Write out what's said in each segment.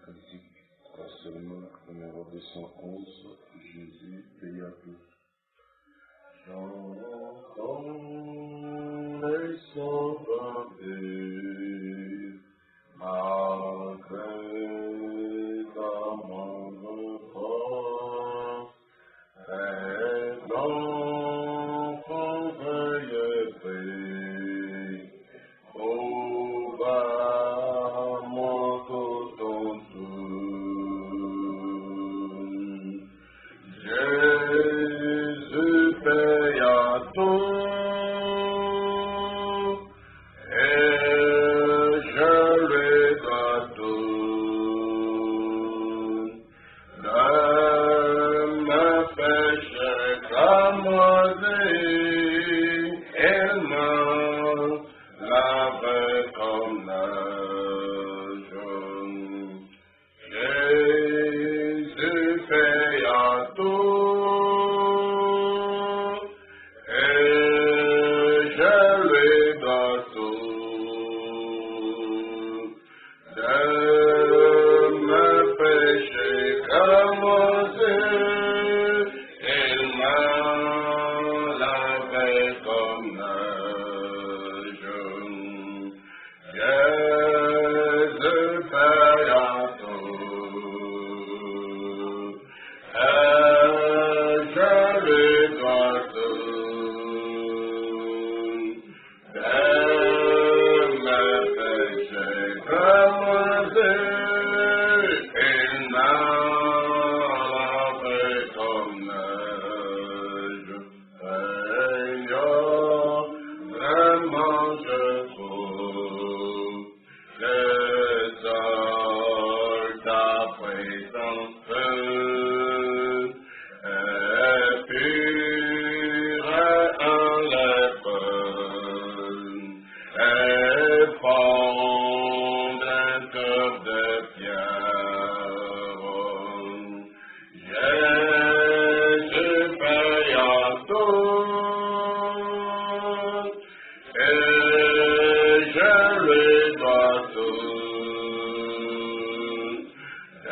Cantique seulement numéro 211, Jésus paye à tout. J'entends les sons baver, malgré dans mon repos, et l'enfant veuille payer, au bas mon coton tout. Jésus paye à tout, et je lui dois tout. Ne me péché cramoisi, il me lave comme neige. Jésus paye à tout, et je lui dois tout. De mes péchés cramoisi, il m'a lavé comme neige. Jésus paye à tout, et je lui dois tout. De mes péchés cramoisi, il m'a lavé comme neige. Seigneur, vraiment je trouve les heures ta présence est pure en l'épreuve, et fond d'un cœur de pierre. Jésus paye à tout, et je lui dois tout. Et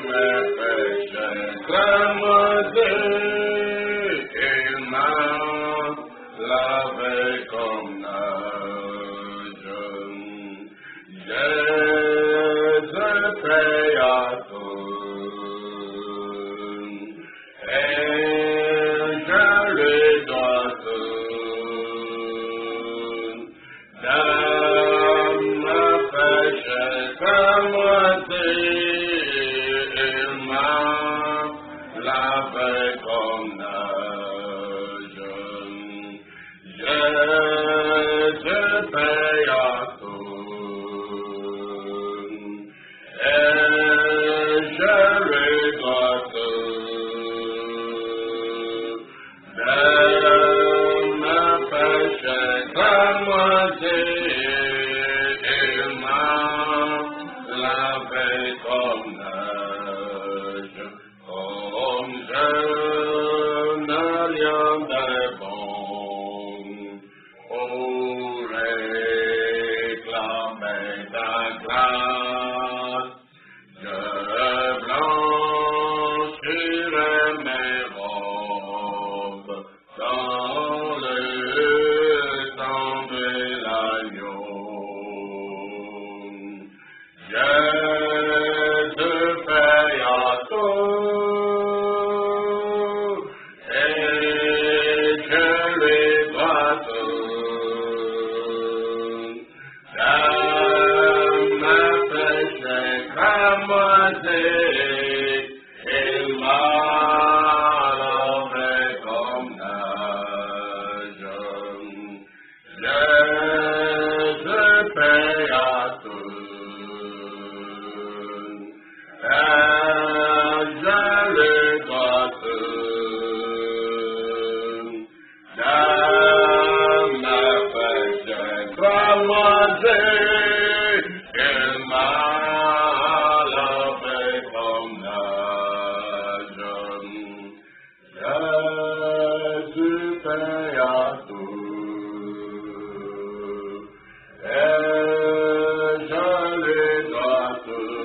mes péchés cramoisi, il m'a lavé comme neige. Jésus paye à tout, et je lui dois tout. Dans mes péchés cramoisi, il m'a lavé comme neige. Jésus paye à tout, et je lui dois tout. Dans mes péchés cramoisi, il m'a lavé comme neige. Comme je n'ai rien de bon pour réclamer ta grâce, je blanchirai mes robes dans le sang de l'agneau. Jésus paye à tout, et je lui dois tout. Dans mes péchés cramoisi, il m'a lavé comme neige. Jésus paye à tout, et je lui dois tout. Dans mes péchés cramoisi, il m'a lavé comme neige. Jésus paye à tout, et je lui dois tout.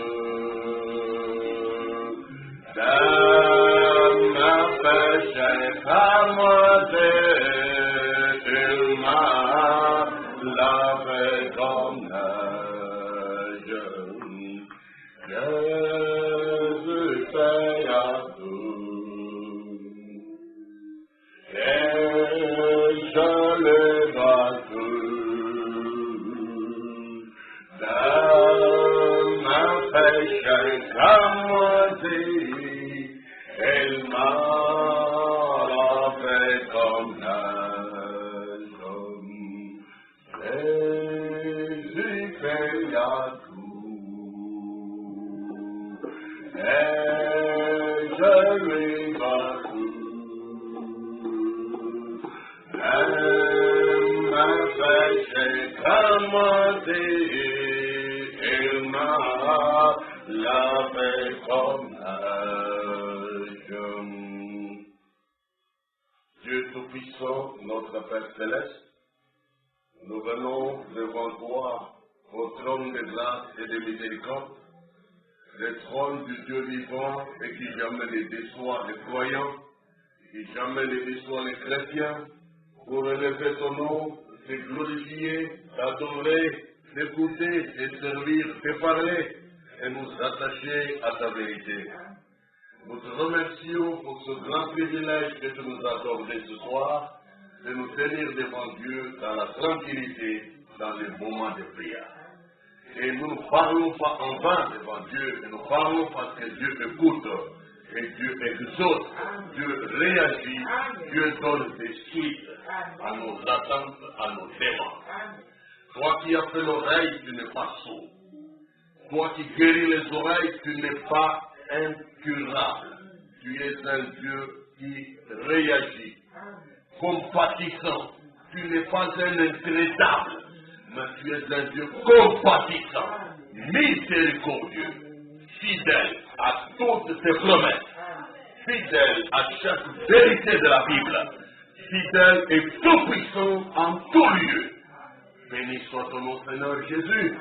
El mal fait comme neige, Jésus fait à tout, et je lui retourne, et ma péché commencé, il m'a lavé comme neige. Dieu Tout-Puissant, notre Père Céleste, nous venons devant toi au trône de grâce et de miséricorde, le trône du Dieu vivant et qui jamais ne déçoit les croyants, qui jamais ne déçoit les chrétiens, pour élever ton nom, te glorifier, t'adorer, t'écouter, te servir, te parler et nous attacher à ta vérité. Nous te remercions pour ce grand privilège que tu nous as accordé ce soir, de nous tenir devant Dieu dans la tranquillité, dans les moments de prière. Et nous ne parlons pas en vain devant Dieu, mais nous parlons parce que Dieu écoute, et Dieu exauce, Dieu réagit, Dieu donne des suites à nos attentes, à nos demandes. Toi qui as fait l'oreille, tu n'es pas sourd. Toi qui guéris les oreilles, tu n'es pas incurable. Tu es un Dieu qui réagit, compatissant. Tu n'es pas un intraitable, mais tu es un Dieu compatissant, miséricordieux, fidèle à toutes tes promesses, fidèle à chaque vérité de la Bible, fidèle et tout-puissant en tout lieu. Béni soit ton nom, Seigneur Jésus.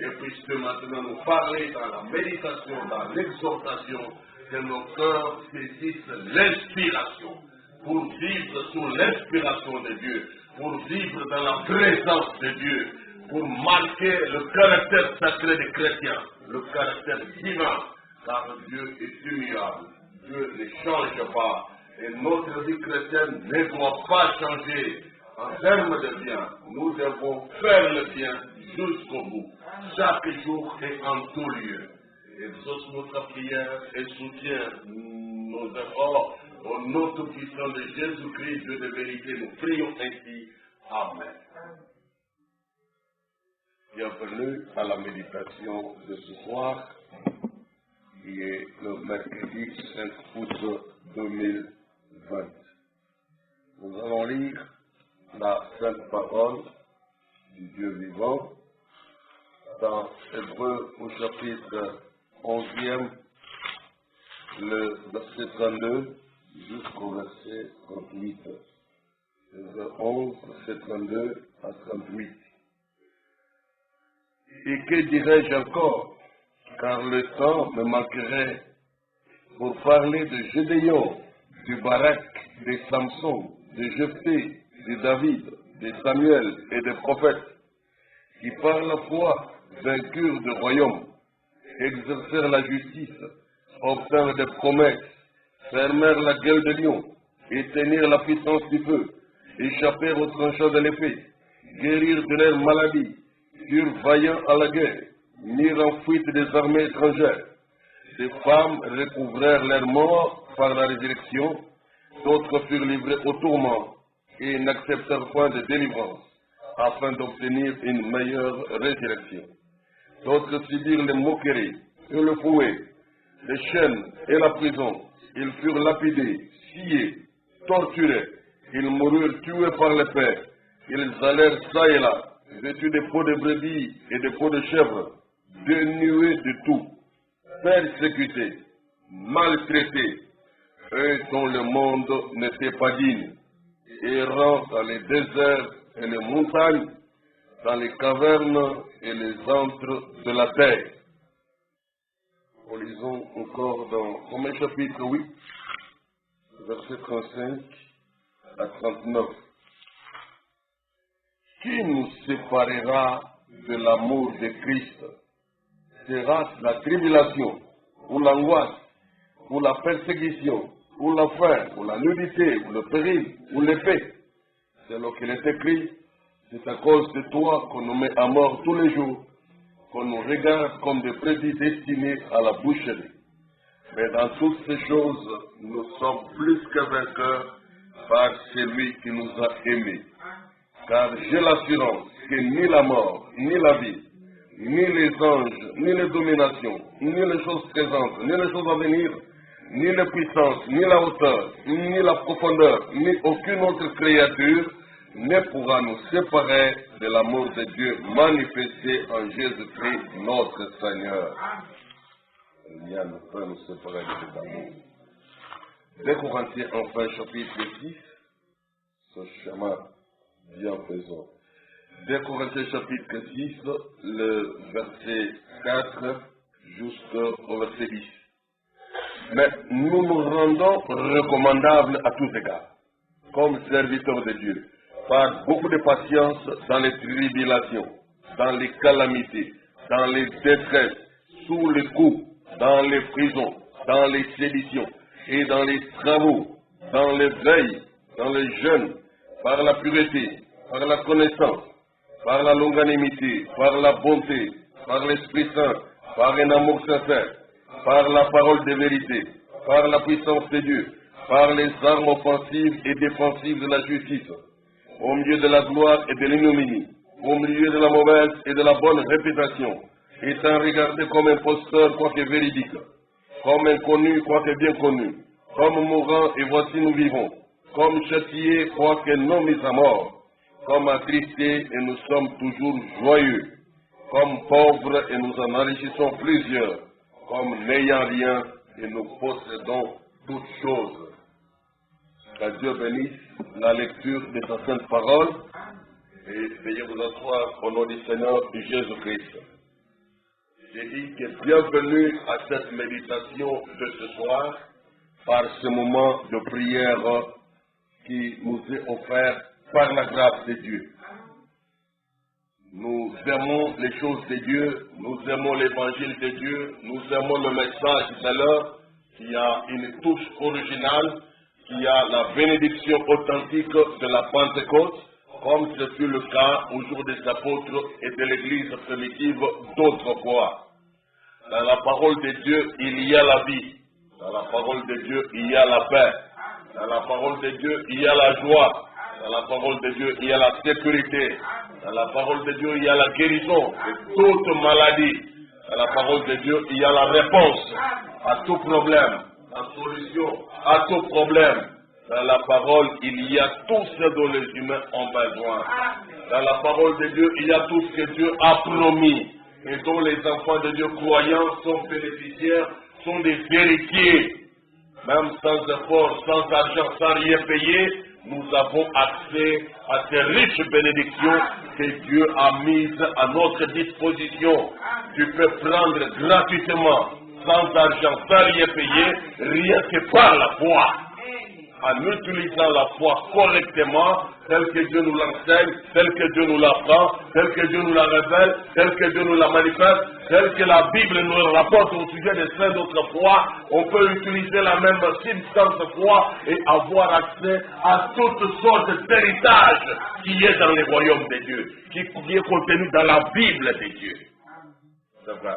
Et puisque maintenant nous parler dans la méditation, dans l'exhortation, que nos cœurs saisissent l'inspiration, pour vivre sous l'inspiration de Dieu, pour vivre dans la présence de Dieu, pour marquer le caractère sacré des chrétiens, le caractère divin, car Dieu est immuable, Dieu ne change pas, et notre vie chrétienne ne doit pas changer. En termes de bien, nous devons faire le bien jusqu'au bout, chaque jour et en tout lieu. Exauce notre prière et soutiens nos efforts. Au nom tout-puissant de Jésus-Christ, Dieu de vérité, nous prions ainsi. Amen. Bienvenue à la méditation de ce soir, qui est le mercredi 5 août 2020. Nous allons lire la sainte parole du Dieu vivant dans Hébreux au chapitre 11e, le verset 32 jusqu'au verset 38. Hébreux 11, verset 32 à 38. Et que dirais-je encore, car le temps me manquerait pour parler de Gédéon, de Barak, de Samson, de Jephthé, de David, de Samuel et des prophètes, qui par la foi vainquirent de royaume, exercèrent la justice, obtinrent des promesses, fermèrent la gueule de lion, éteignirent la puissance du feu, échappèrent aux tranchants de l'épée, guérirent de leurs maladies, furent vaillants à la guerre, mirent en fuite des armées étrangères. Des femmes recouvrèrent leur mort par la résurrection, d'autres furent livrés au tourment et n'acceptèrent point de délivrance, afin d'obtenir une meilleure résurrection. D'autres subirent les moqueries et le fouet, les chaînes et la prison. Ils furent lapidés, sciés, torturés. Ils moururent tués par l'épée. Ils allèrent ça et là, vêtus de peaux de brebis et de peaux de chèvre, dénués de tout, persécutés, maltraités, eux dont le monde n'était pas digne, errant dans les déserts et les montagnes, dans les cavernes et les antres de la terre. Nous lisons encore dans Romains chapitre 8, verset 35 à 39. Qui nous séparera de l'amour de Christ? Sera la tribulation, ou l'angoisse, ou la persécution, ou la faim, ou la nudité, ou le péril, ou l'épée? C'est ce qu'il est écrit. C'est à cause de toi qu'on nous met à mort tous les jours. qu'on nous regarde comme des brebis destinées à la boucherie. Mais dans toutes ces choses, nous sommes plus que vainqueurs par celui qui nous a aimés. Car j'ai l'assurance que ni la mort, ni la vie, ni les anges, ni les dominations, ni les choses présentes, ni les choses à venir, ni la puissance, ni la hauteur, ni la profondeur, ni aucune autre créature ne pourra nous séparer de l'amour de Dieu manifesté en Jésus-Christ notre Seigneur. Rien ne peut nous séparer de cet amour. 2 Corinthiens enfin chapitre 6, ce chemin bien faisant. 2 Corinthiens chapitre 6, le verset 4 jusqu'au verset 10. Mais nous nous rendons recommandables à tous égards, comme serviteurs de Dieu, par beaucoup de patience dans les tribulations, dans les calamités, dans les détresses, sous les coups, dans les prisons, dans les séditions et dans les travaux, dans les veilles, dans les jeûnes, par la pureté, par la connaissance, par la longanimité, par la bonté, par l'Esprit Saint, par un amour sincère, par la parole de vérité, par la puissance de Dieu, par les armes offensives et défensives de la justice, au milieu de la gloire et de l'ignominie, au milieu de la mauvaise et de la bonne réputation, étant regardé comme imposteur quoique véridique, comme inconnu quoique bien connu, comme mourant et voici nous vivons, comme châtiés quoique non mis à mort, comme attristés et nous sommes toujours joyeux, comme pauvres et nous en enrichissons plusieurs, comme n'ayant rien et nous possédons toutes choses. Que Dieu bénisse la lecture de sa sainte parole et veuillez vous asseoir au nom du Seigneur Jésus-Christ. J'ai dit que bienvenue à cette méditation de ce soir par ce moment de prière qui nous est offert par la grâce de Dieu. Nous aimons les choses de Dieu, nous aimons l'évangile de Dieu, nous aimons le message de l'heure qui a une touche originale, qui a la bénédiction authentique de la Pentecôte, comme ce fut le cas au jour des apôtres et de l'église primitive d'autrefois. Dans la parole de Dieu, il y a la vie. Dans la parole de Dieu, il y a la paix. Dans la parole de Dieu, il y a la joie. Dans la parole de Dieu, il y a la sécurité. Dans la parole de Dieu, il y a la guérison de toute maladie. Dans la parole de Dieu, il y a la réponse à tout problème, la solution à tout problème. Dans la parole, il y a tout ce dont les humains ont besoin. Dans la parole de Dieu, il y a tout ce que Dieu a promis et dont les enfants de Dieu croyants sont bénéficiaires, sont des héritiers. Même sans effort, sans argent, sans rien payer, nous avons accès à ces riches bénédictions que Dieu a mises à notre disposition. Tu peux prendre gratuitement, sans argent, sans rien payer, rien que par la foi. En utilisant la foi correctement, tel que Dieu nous l'enseigne, tel que Dieu nous l'apprend, tel que Dieu nous la révèle, tel que Dieu nous la manifeste, tel que la Bible nous le rapporte au sujet des saints d'autrefois, on peut utiliser la même substance foi et avoir accès à toutes sortes d'héritages qui est dans le royaume de Dieu, qui est contenu dans la Bible de Dieu. C'est vrai.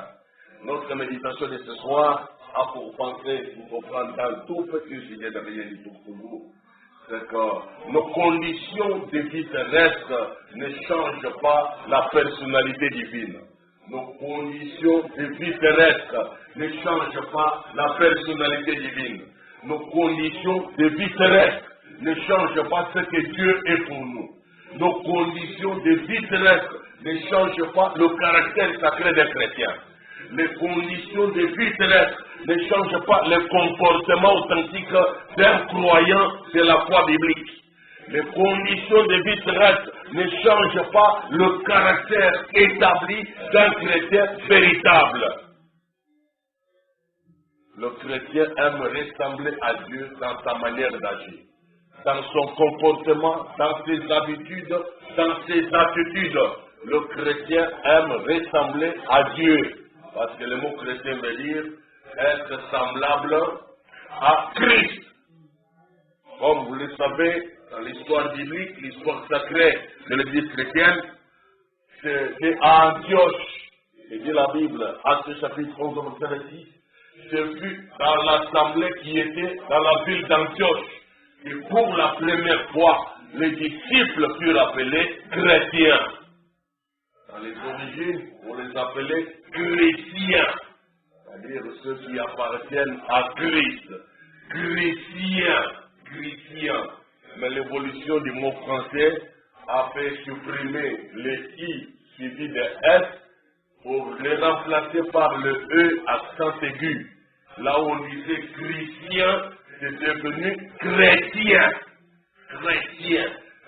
Notre méditation de ce soir a pour penser, pour comprendre dans tout petit sujet de réalité pour vous, c'est que nos conditions de vie terrestre ne changent pas la personnalité divine. Nos conditions de vie terrestre ne changent pas la personnalité divine. Nos conditions de vie terrestre ne changent pas ce que Dieu est pour nous. Nos conditions de vie terrestre ne changent pas le caractère sacré des chrétiens. Les conditions de vie terrestre ne changent pas le comportement authentique d'un croyant de la foi biblique. Les conditions de vie terrestre ne changent pas le caractère établi d'un chrétien véritable. Le chrétien aime ressembler à Dieu dans sa manière d'agir, dans son comportement, dans ses habitudes, dans ses attitudes. Le chrétien aime ressembler à Dieu. Parce que le mot chrétien veut dire être semblable à Christ. Comme vous le savez, dans l'histoire biblique, l'histoire sacrée de l'église chrétienne, c'est à Antioche. Et dit la Bible, Actes chapitre 11, verset 6, ce fut dans l'assemblée qui était dans la ville d'Antioche. Et pour la première fois, les disciples furent appelés chrétiens. Dans les origines, on les appelait chrétiens, c'est-à-dire ceux qui appartiennent à Christ. Chrétiens, chrétiens. Mais l'évolution du mot français a fait supprimer les i suivi de s pour les remplacer par le e accent aigu. Là où on disait chrétien, c'est devenu chrétien. Chrétien.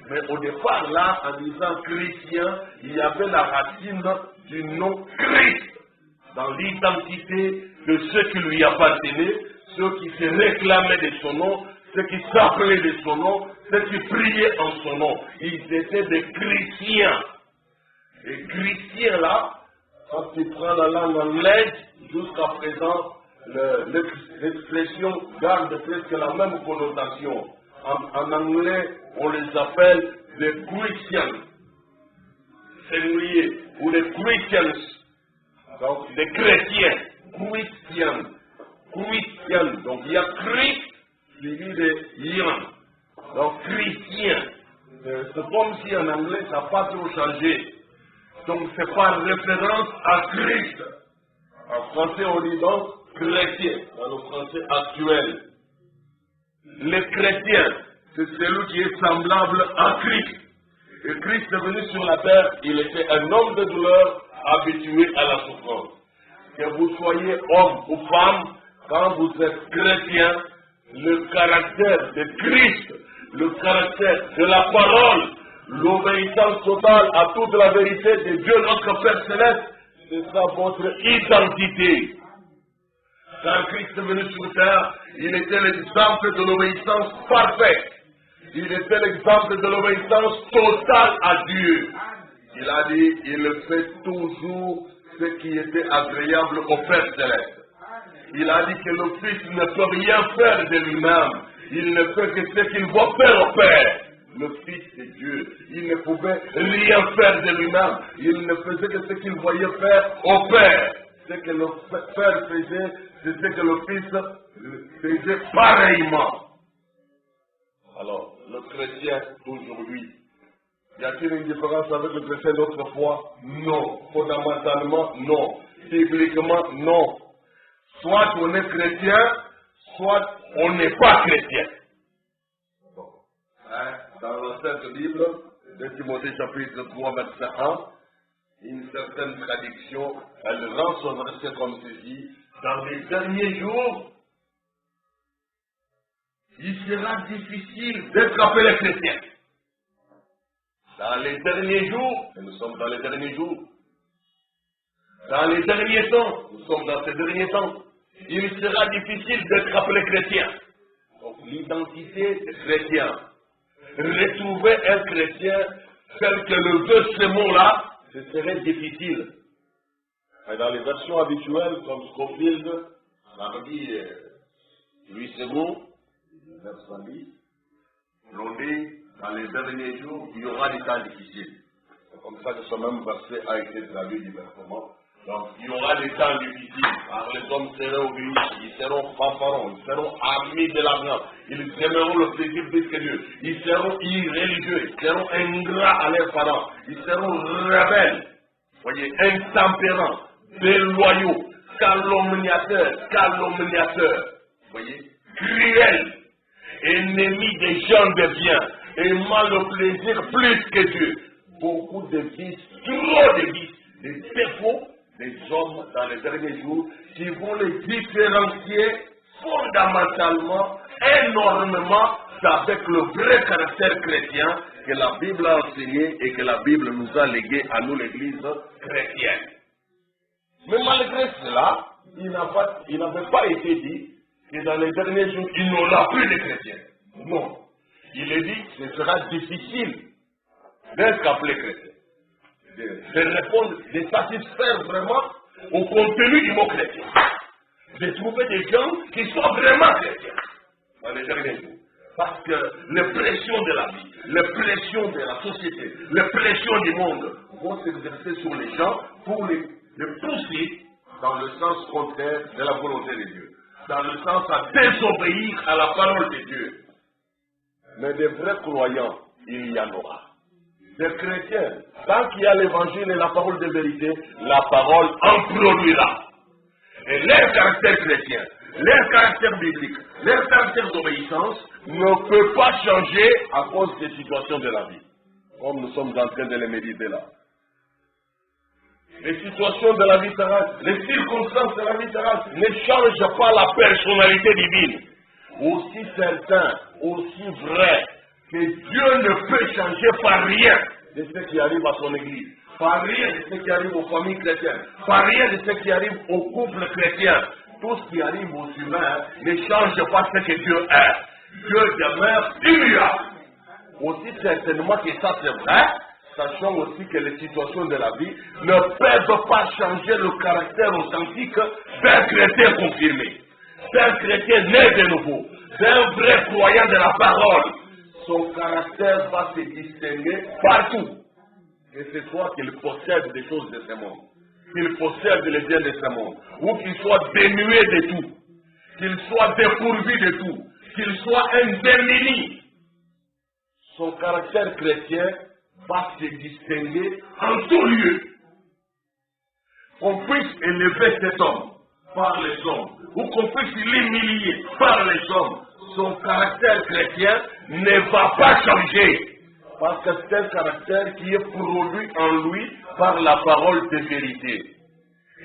Mais au départ, là, en disant chrétien, il y avait la racine du nom Christ dans l'identité de ceux qui lui appartenaient, ceux qui se réclamaient de son nom, ceux qui s'appelaient de son nom, ceux qui priaient en son nom. Ils étaient des chrétiens. Et chrétiens, là, quand tu prends la langue anglaise, jusqu'à présent, l'expression garde presque la même connotation. En anglais, on les appelle les Christians, singulier, ou les Christians, donc des chrétiens, Christians, Christians. Donc il y a Christ suivi de Ian, donc chrétien. C'est comme si en anglais ça n'a pas trop changé. Donc c'est par référence à Christ. En français on dit donc chrétien, dans le français actuel. Les chrétiens, c'est celui qui est semblable à Christ. Et Christ est venu sur la terre, il était un homme de douleur, habitué à la souffrance. Que vous soyez homme ou femme, quand vous êtes chrétien, le caractère de Christ, le caractère de la parole, l'obéissance totale à toute la vérité de Dieu notre Père Céleste, c'est ça votre identité. Quand Christ est venu sur terre, il était l'exemple de l'obéissance parfaite. Il était l'exemple de l'obéissance totale à Dieu. Il a dit, il fait toujours ce qui était agréable au Père Céleste. Il a dit que le Fils ne peut rien faire de lui-même. Il ne fait que ce qu'il va faire au Père. Le Fils de Dieu, il ne pouvait rien faire de lui-même. Il ne faisait que ce qu'il voyait faire au Père. Ce que le Père faisait, c'est ce que le Fils faisait pareillement. Alors, le chrétien d'aujourd'hui, y a-t-il une différence avec le chrétien d'autrefois? Non. Fondamentalement, non. Bibliquement, non. Soit on est chrétien, soit on n'est pas chrétien. Bon. Dans la Sainte Bible, de Timothée chapitre 3, verset 1, une certaine traduction, elle rend son verset comme ceci: dans les derniers jours, il sera difficile d'être appelé chrétien. Dans les derniers jours, et nous sommes dans les derniers jours, dans les derniers temps, nous sommes dans ces derniers temps, il sera difficile d'être appelé chrétien. Donc l'identité chrétienne. Retrouver un chrétien tel que le veut ce mot-là, ce serait difficile. Mais dans les versions habituelles, comme Scofield, mardi 8 secondes, 910, l'on dit, dans les derniers jours, il y aura des temps difficiles. C'est comme ça que ce même verset a été traduit diversement. Donc, il y aura des temps difficiles. Alors, les hommes seront obéis, ils seront fanfarons, ils seront amis de l'argent, ils aimeront le plaisir plus que Dieu, ils seront irréligieux, ils seront ingrats à leurs parents, ils seront rebelles, voyez, intempérants, déloyaux, calomniateurs, voyez, cruels, ennemis des gens de bien, aimant le plaisir plus que Dieu. Beaucoup de vices, trop de vices, des défauts des hommes dans les derniers jours qui vont les différencier fondamentalement, énormément, avec le vrai caractère chrétien que la Bible a enseigné et que la Bible nous a légué à nous, l'Église chrétienne. Mais malgré cela, il n'avait pas été dit que dans les derniers jours, il n'y aura plus de chrétiens. Non. Il est dit que ce sera difficile d'être appelé chrétien. De répondre, de satisfaire vraiment au contenu du mot chrétien. De trouver des gens qui sont vraiment chrétiens dans les derniers jours. Parce que les pressions de la vie, les pressions de la société, les pressions du monde vont s'exercer sur les gens pour les de pousser dans le sens contraire de la volonté de Dieu, dans le sens à désobéir à la parole de Dieu. Mais des vrais croyants, il y en aura. Des chrétiens, tant qu'il y a l'évangile et la parole de vérité, la parole en produira. Et leur caractère chrétien, leur caractère biblique, leur caractère d'obéissance ne peut pas changer à cause des situations de la vie. Comme nous sommes en train de les méditer là. Les situations de la vie terrestre, les circonstances de la vie terrestre ne changent pas la personnalité divine. Aussi certain, aussi vrai, que Dieu ne peut changer par rien de ce qui arrive à son église, par rien de ce qui arrive aux familles chrétiennes, par rien de ce qui arrive aux couples chrétiens. Tout ce qui arrive aux humains ne change pas ce que Dieu est. Dieu demeure immuable. Aussi certainement que ça c'est vrai, sachant aussi que les situations de la vie ne peuvent pas changer le caractère authentique d'un chrétien confirmé, d'un chrétien né de nouveau, d'un vrai croyant de la parole. Son caractère va se distinguer partout. Que ce soit qu'il possède des choses de ce monde, qu'il possède les biens de ce monde, ou qu'il soit dénué de tout, qu'il soit dépourvu de tout, qu'il soit indémuni. Son caractère chrétien va se distinguer en tout lieu. Qu'on puisse élever cet homme par les hommes, ou qu'on puisse l'humilier par les hommes, son caractère chrétien ne va pas changer. Parce que c'est un caractère qui est produit en lui par la parole de vérité.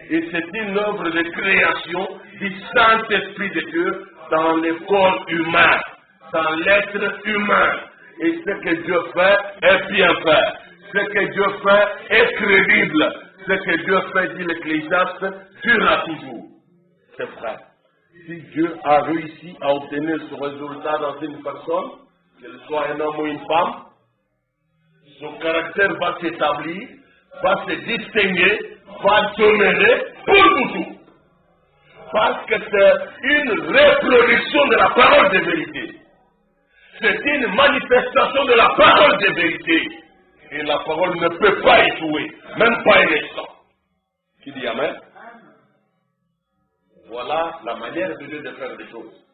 Et c'est une œuvre de création du Saint-Esprit de Dieu dans le corps humain, dans l'être humain. Et ce que Dieu fait est bien fait. Ce que Dieu fait est crédible. Ce que Dieu fait, dit l'Ecclésiaste, durera toujours. C'est vrai. Si Dieu a réussi à obtenir ce résultat dans une personne, qu'elle soit un homme ou une femme, son caractère va s'établir, va se distinguer, va demeurer pour toujours. Parce que c'est une reproduction de la parole de vérité. C'est une manifestation de la parole de vérité. Et la parole ne peut pas échouer, même pas un instant. Qui dit Amen? Voilà la manière de Dieu de faire des choses.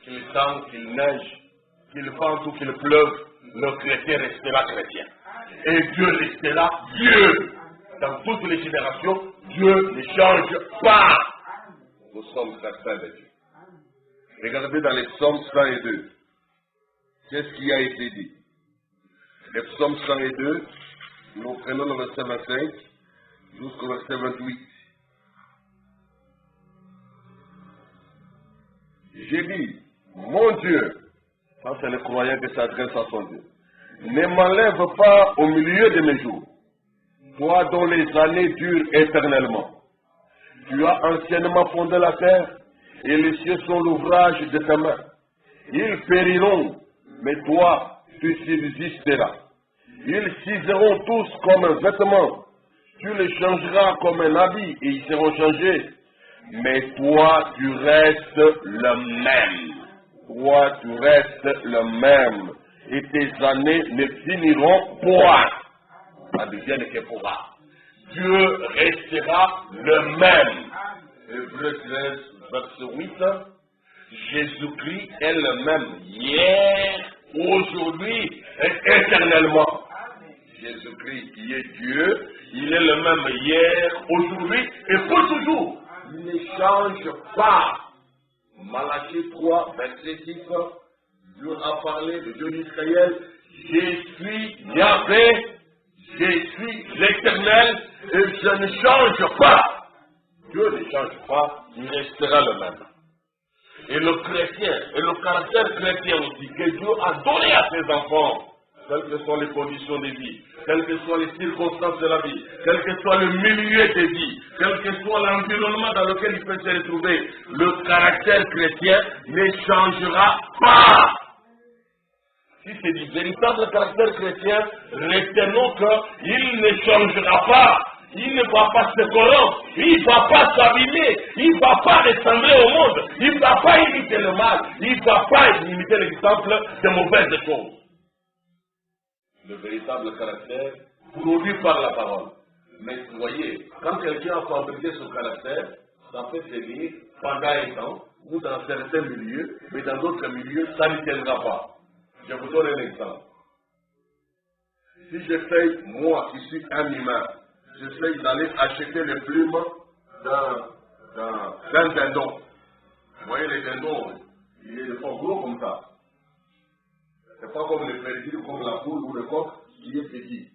Qu'il tente, qu'il neige, qu'il vente ou qu'il pleuve, le chrétien restera chrétien. Et Dieu restera Dieu. Dans toutes les générations, Dieu ne change pas. Nous sommes certains de Dieu. Regardez dans les psaumes 102. Qu'est-ce qui a été dit? Les psaumes 102, nous prenons le verset 25 jusqu'au verset 28. J'ai dit, mon Dieu, ça c'est le croyant qui s'adresse à son Dieu, ne m'enlève pas au milieu de mes jours, toi dont les années durent éternellement. Tu as anciennement fondé la terre, et les cieux sont l'ouvrage de ta main. Ils périront, mais toi, tu subsisteras. Ils s'useront tous comme un vêtement. Tu les changeras comme un habit, et ils seront changés. Mais toi, tu restes le même. Toi, tu restes le même. Et tes années ne finiront point. Ça devient que pourra. Dieu restera le même. Hébreux 13, verset 8. Jésus-Christ est le même hier, aujourd'hui et éternellement. Jésus-Christ qui est Dieu, il est le même hier, aujourd'hui et pour toujours. Il ne change pas. Malachie 3, verset 6, Dieu a parlé de Dieu d'Israël. Je suis Yahvé, je suis l'Éternel et je ne change pas. Dieu ne change pas, il restera le même. Et le chrétien, et le caractère chrétien aussi, que Dieu a donné à ses enfants, quelles que soient les conditions de vie, quelles que soient les circonstances de la vie, quel que soit le milieu de vie, quel que soit l'environnement dans lequel il peut se retrouver, le caractère chrétien ne changera pas. Si c'est du véritable caractère chrétien, retenons qu'il ne changera pas. Il ne va pas se corrompre, il ne va pas s'abîmer, il ne va pas ressembler au monde, il ne va pas imiter le mal, il ne va pas imiter l'exemple de mauvaises choses. Le véritable caractère produit par la parole. Mais vous voyez, quand quelqu'un a fabriqué son caractère, ça peut tenir pendant un temps, ou dans certains milieux, mais dans d'autres milieux, ça ne tiendra pas. Je vous donne un exemple. Si j'essaye, moi qui suis un humain, j'essaye d'aller acheter les plumes d'un dindon. Vous voyez les dindons, ils sont gros comme ça. C'est pas comme les perdus, comme la poule ou le coq qui est petit.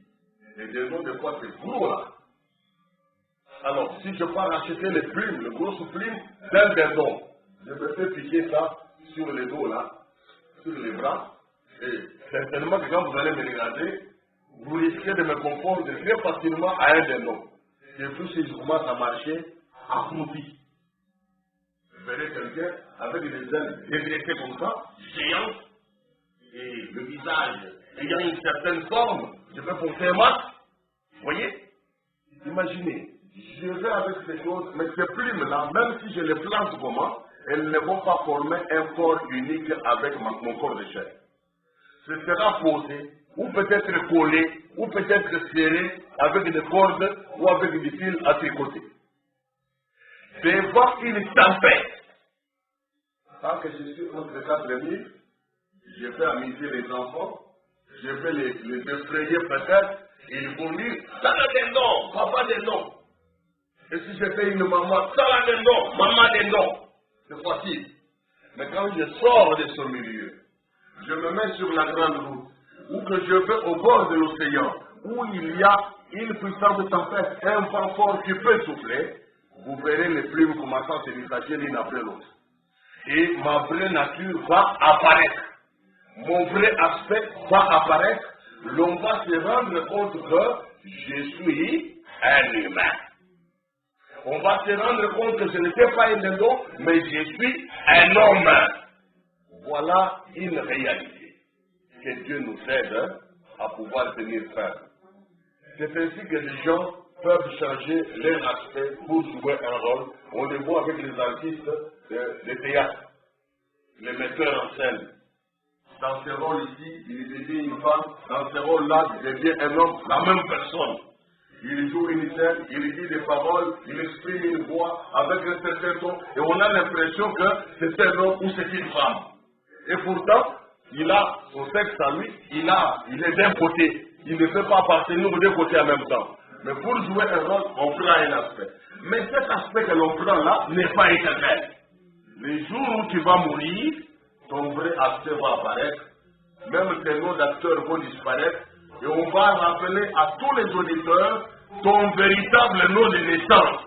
Les dindons, des fois, c'est gros là. Alors, si je pars acheter les plumes, les grosses plumes d'un dindon, je me fais piquer ça sur les dos là, sur les bras, et certainement que quand vous allez me regarder, vous risquez de me confondre très facilement à un dindon. Et puis si je commence à marcher, accroupi. Vous verrez quelqu'un avec des ailes développées comme ça, géantes, et le visage ayant une certaine forme, je vais porter un masque. Vous voyez? Imaginez, je vais avec ces choses, mais ces plumes-là, même si je les plante comment, elles ne vont pas former un corps unique avec mon corps de chair. Ce sera posé, ou peut-être collé, ou peut-être serré avec des cordes ou avec des fils à tricoter. Devant une tempête, tant que je suis entre quatre murs, je vais amuser les enfants, je vais les effrayer peut-être, et ils vont dire, ça là des noms, papa des noms. Et si je fais une maman, ça là des noms, maman des noms. C'est facile. Mais quand je sors de ce milieu, je me mets sur la grande route, ou que je vais au bord de l'océan, où il y a une puissante tempête, un vent fort qui peut souffler, vous verrez les plumes commençant à se détacher l'une après l'autre. Et ma vraie nature va apparaître. Mon vrai aspect va apparaître. L'on va se rendre compte que je suis un humain. On va se rendre compte que je n'étais pas un dindon, mais je suis un homme. Voilà une réalité. Que Dieu nous aide à pouvoir tenir ferme. C'est ainsi que les gens peuvent changer leur aspect pour jouer un rôle. On le voit avec les artistes de théâtre, les metteurs en scène. Dans ce rôle ici, il devient une femme. Dans ce rôle-là, il devient un homme, la même personne. Il joue une scène, il dit des paroles, il exprime une voix avec un certain ton, et on a l'impression que c'est un homme ou c'est une femme. Et pourtant, il a son sexe à lui, il est d'un côté. Il ne peut pas appartenir aux deux côtés en même temps. Mais pour jouer un rôle, on prend un aspect. Mais cet aspect que l'on prend là n'est pas éternel. Les jours où tu vas mourir, ton vrai aspect va apparaître. Même tes noms d'acteurs vont disparaître. Et on va rappeler à tous les auditeurs ton véritable nom de naissance,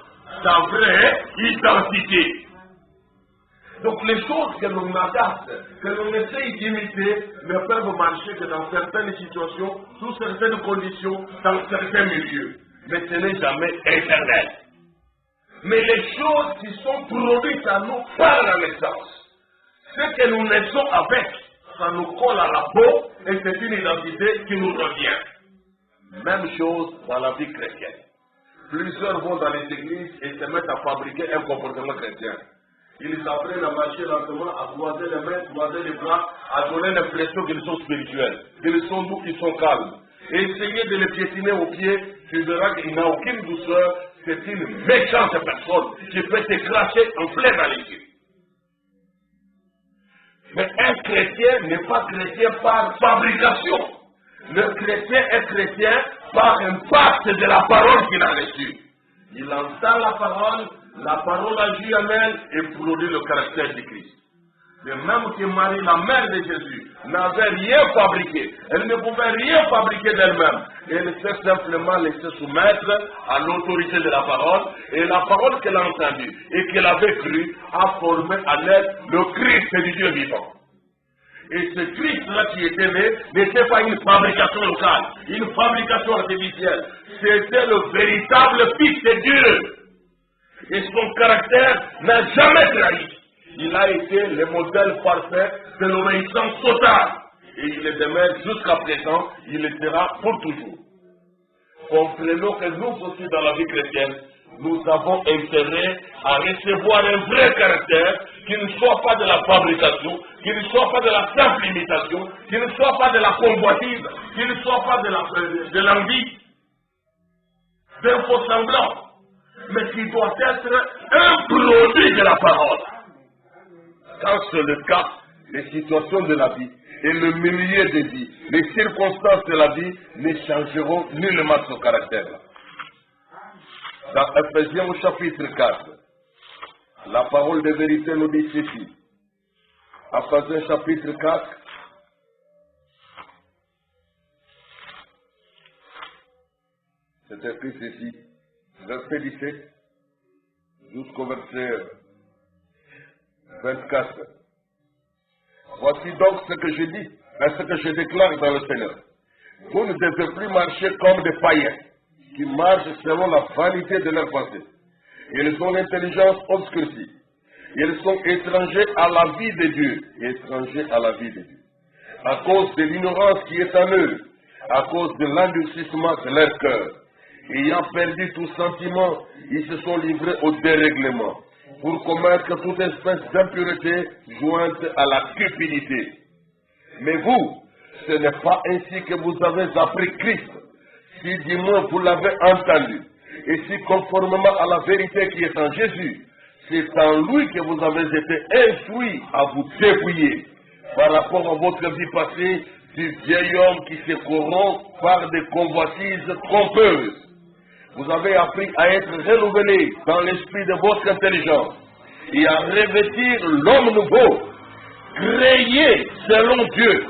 ta vraie identité. Donc les choses que l'on adapte, que l'on essaye d'imiter, ne peuvent marcher que dans certaines situations, sous certaines conditions, dans certains milieux. Mais ce n'est jamais éternel. Mais les choses qui sont produites à nous par la naissance, ce que nous naissons avec, ça nous colle à la peau et c'est une identité qui nous revient. Même chose dans la vie chrétienne. Plusieurs vont dans les églises et se mettent à fabriquer un comportement chrétien. Ils apprennent à marcher lentement, à croiser les mains, croiser les bras, à donner l'impression qu'ils sont spirituels, qu'ils sont doux, qu'ils sont calmes. Et essayer de les piétiner aux pieds, tu verras qu'il n'a aucune douceur, c'est une méchante personne qui peut te cracher en plein dans les yeux. Mais un chrétien n'est pas chrétien par fabrication. Le chrétien est chrétien par un pacte de la parole qu'il a reçue. Il entend la parole agit en elle et produit le caractère du Christ. De même que Marie, la mère de Jésus, n'avait rien fabriqué. Elle ne pouvait rien fabriquer d'elle-même. Elle s'est simplement laissée soumettre à l'autorité de la parole. Et la parole qu'elle a entendue et qu'elle avait crue a formé en elle le Christ du Dieu vivant. Et ce Christ-là qui était né n'était pas une fabrication locale, une fabrication artificielle. C'était le véritable Fils de Dieu. Et son caractère n'a jamais trahi. Il a été le modèle parfait de l'obéissance totale. Et il le demeure jusqu'à présent, il le sera pour toujours. Comprenons que nous aussi dans la vie chrétienne, nous avons intérêt à recevoir un vrai caractère qui ne soit pas de la fabrication, qui ne soit pas de la simple imitation, qui ne soit pas de la convoitise, qui ne soit pas de l'envie. d'un faux semblant, mais qui doit être un produit de la parole. Quand c'est le cas, les situations de la vie et le milieu de vie, les circonstances de la vie ne changeront nullement son caractère. Dans Ephésiens au chapitre 4, la parole de vérité nous dit ceci. Ephésiens chapitre 4, c'est écrit ceci, verset 17 jusqu'au verset 24. Voici donc ce que je dis, ce que je déclare dans le Seigneur. Vous ne devez plus marcher comme des païens qui marchent selon la vanité de leurs pensées. Ils ont l'intelligence obscurcie. Ils sont étrangers à la vie de Dieu. Étrangers à la vie de Dieu. À cause de l'ignorance qui est en eux. À cause de l'endurcissement de leur cœur. Ayant perdu tout sentiment, ils se sont livrés au dérèglement. Pour commettre toute espèce d'impureté jointe à la cupidité. Mais vous, ce n'est pas ainsi que vous avez appris Christ. Si du moins vous l'avez entendu. Et si conformément à la vérité qui est en Jésus, c'est en lui que vous avez été instruits à vous dépouiller par rapport à votre vie passée du vieil homme qui se corrompt par des convoitises trompeuses. Vous avez appris à être renouvelé dans l'esprit de votre intelligence et à revêtir l'homme nouveau, créé selon Dieu,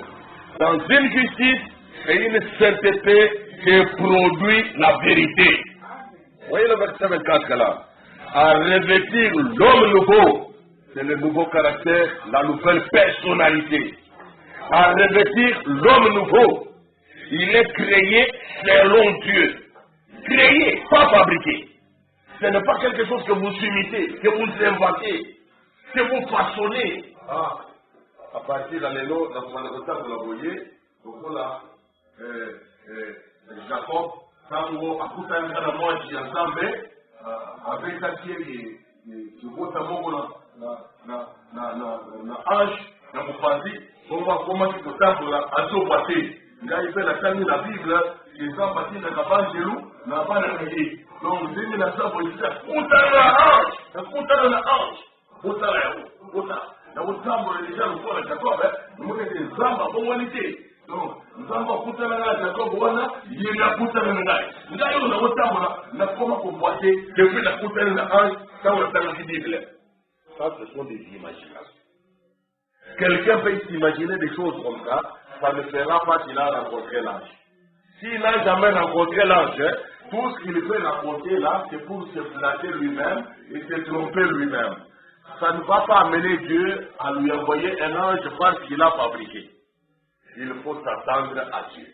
dans une justice et une sainteté qui produit la vérité. Voyez le verset 24 là. À revêtir l'homme nouveau, c'est le nouveau caractère, la nouvelle personnalité. À revêtir l'homme nouveau, il est créé selon Dieu. Créé, pas fabriqué. Ce n'est pas quelque chose que vous imitez, que vous inventez, que vous façonnez. À partir de l'élo, dans le retard de la voyez, donc là, Jacob, tango akutana na mwaji ya Nzambe, avec qui vota Mungu na ange na mupanzi, comment tu peux t'appeler à tout passer. Ngai fait la tani la Bible, qui sont partis de Kabanjelu, n'a pas de pays. Donc, dès que la salle politique, kutana na ange, kutana na utambo déjà le corps de Jacob, nous avons des Zamba pour humanité. Donc, Zamba kutana na Jacob, wana, il a kutana na Ngai. Ngai on a utambo na comment combattre, que fait la kutana na ange, ça on a dans la Bible. Ça, ce sont des imaginations. Quelqu'un peut s'imaginer des choses comme ça, ça ne fera pas qu'il a rencontré l'ange. S'il n'a jamais rencontré l'ange, tout ce qu'il peut raconter là, c'est pour se flatter lui-même et se tromper lui-même. Ça ne va pas amener Dieu à lui envoyer un ange parce qu'il a fabriqué. Il faut s'attendre à Dieu.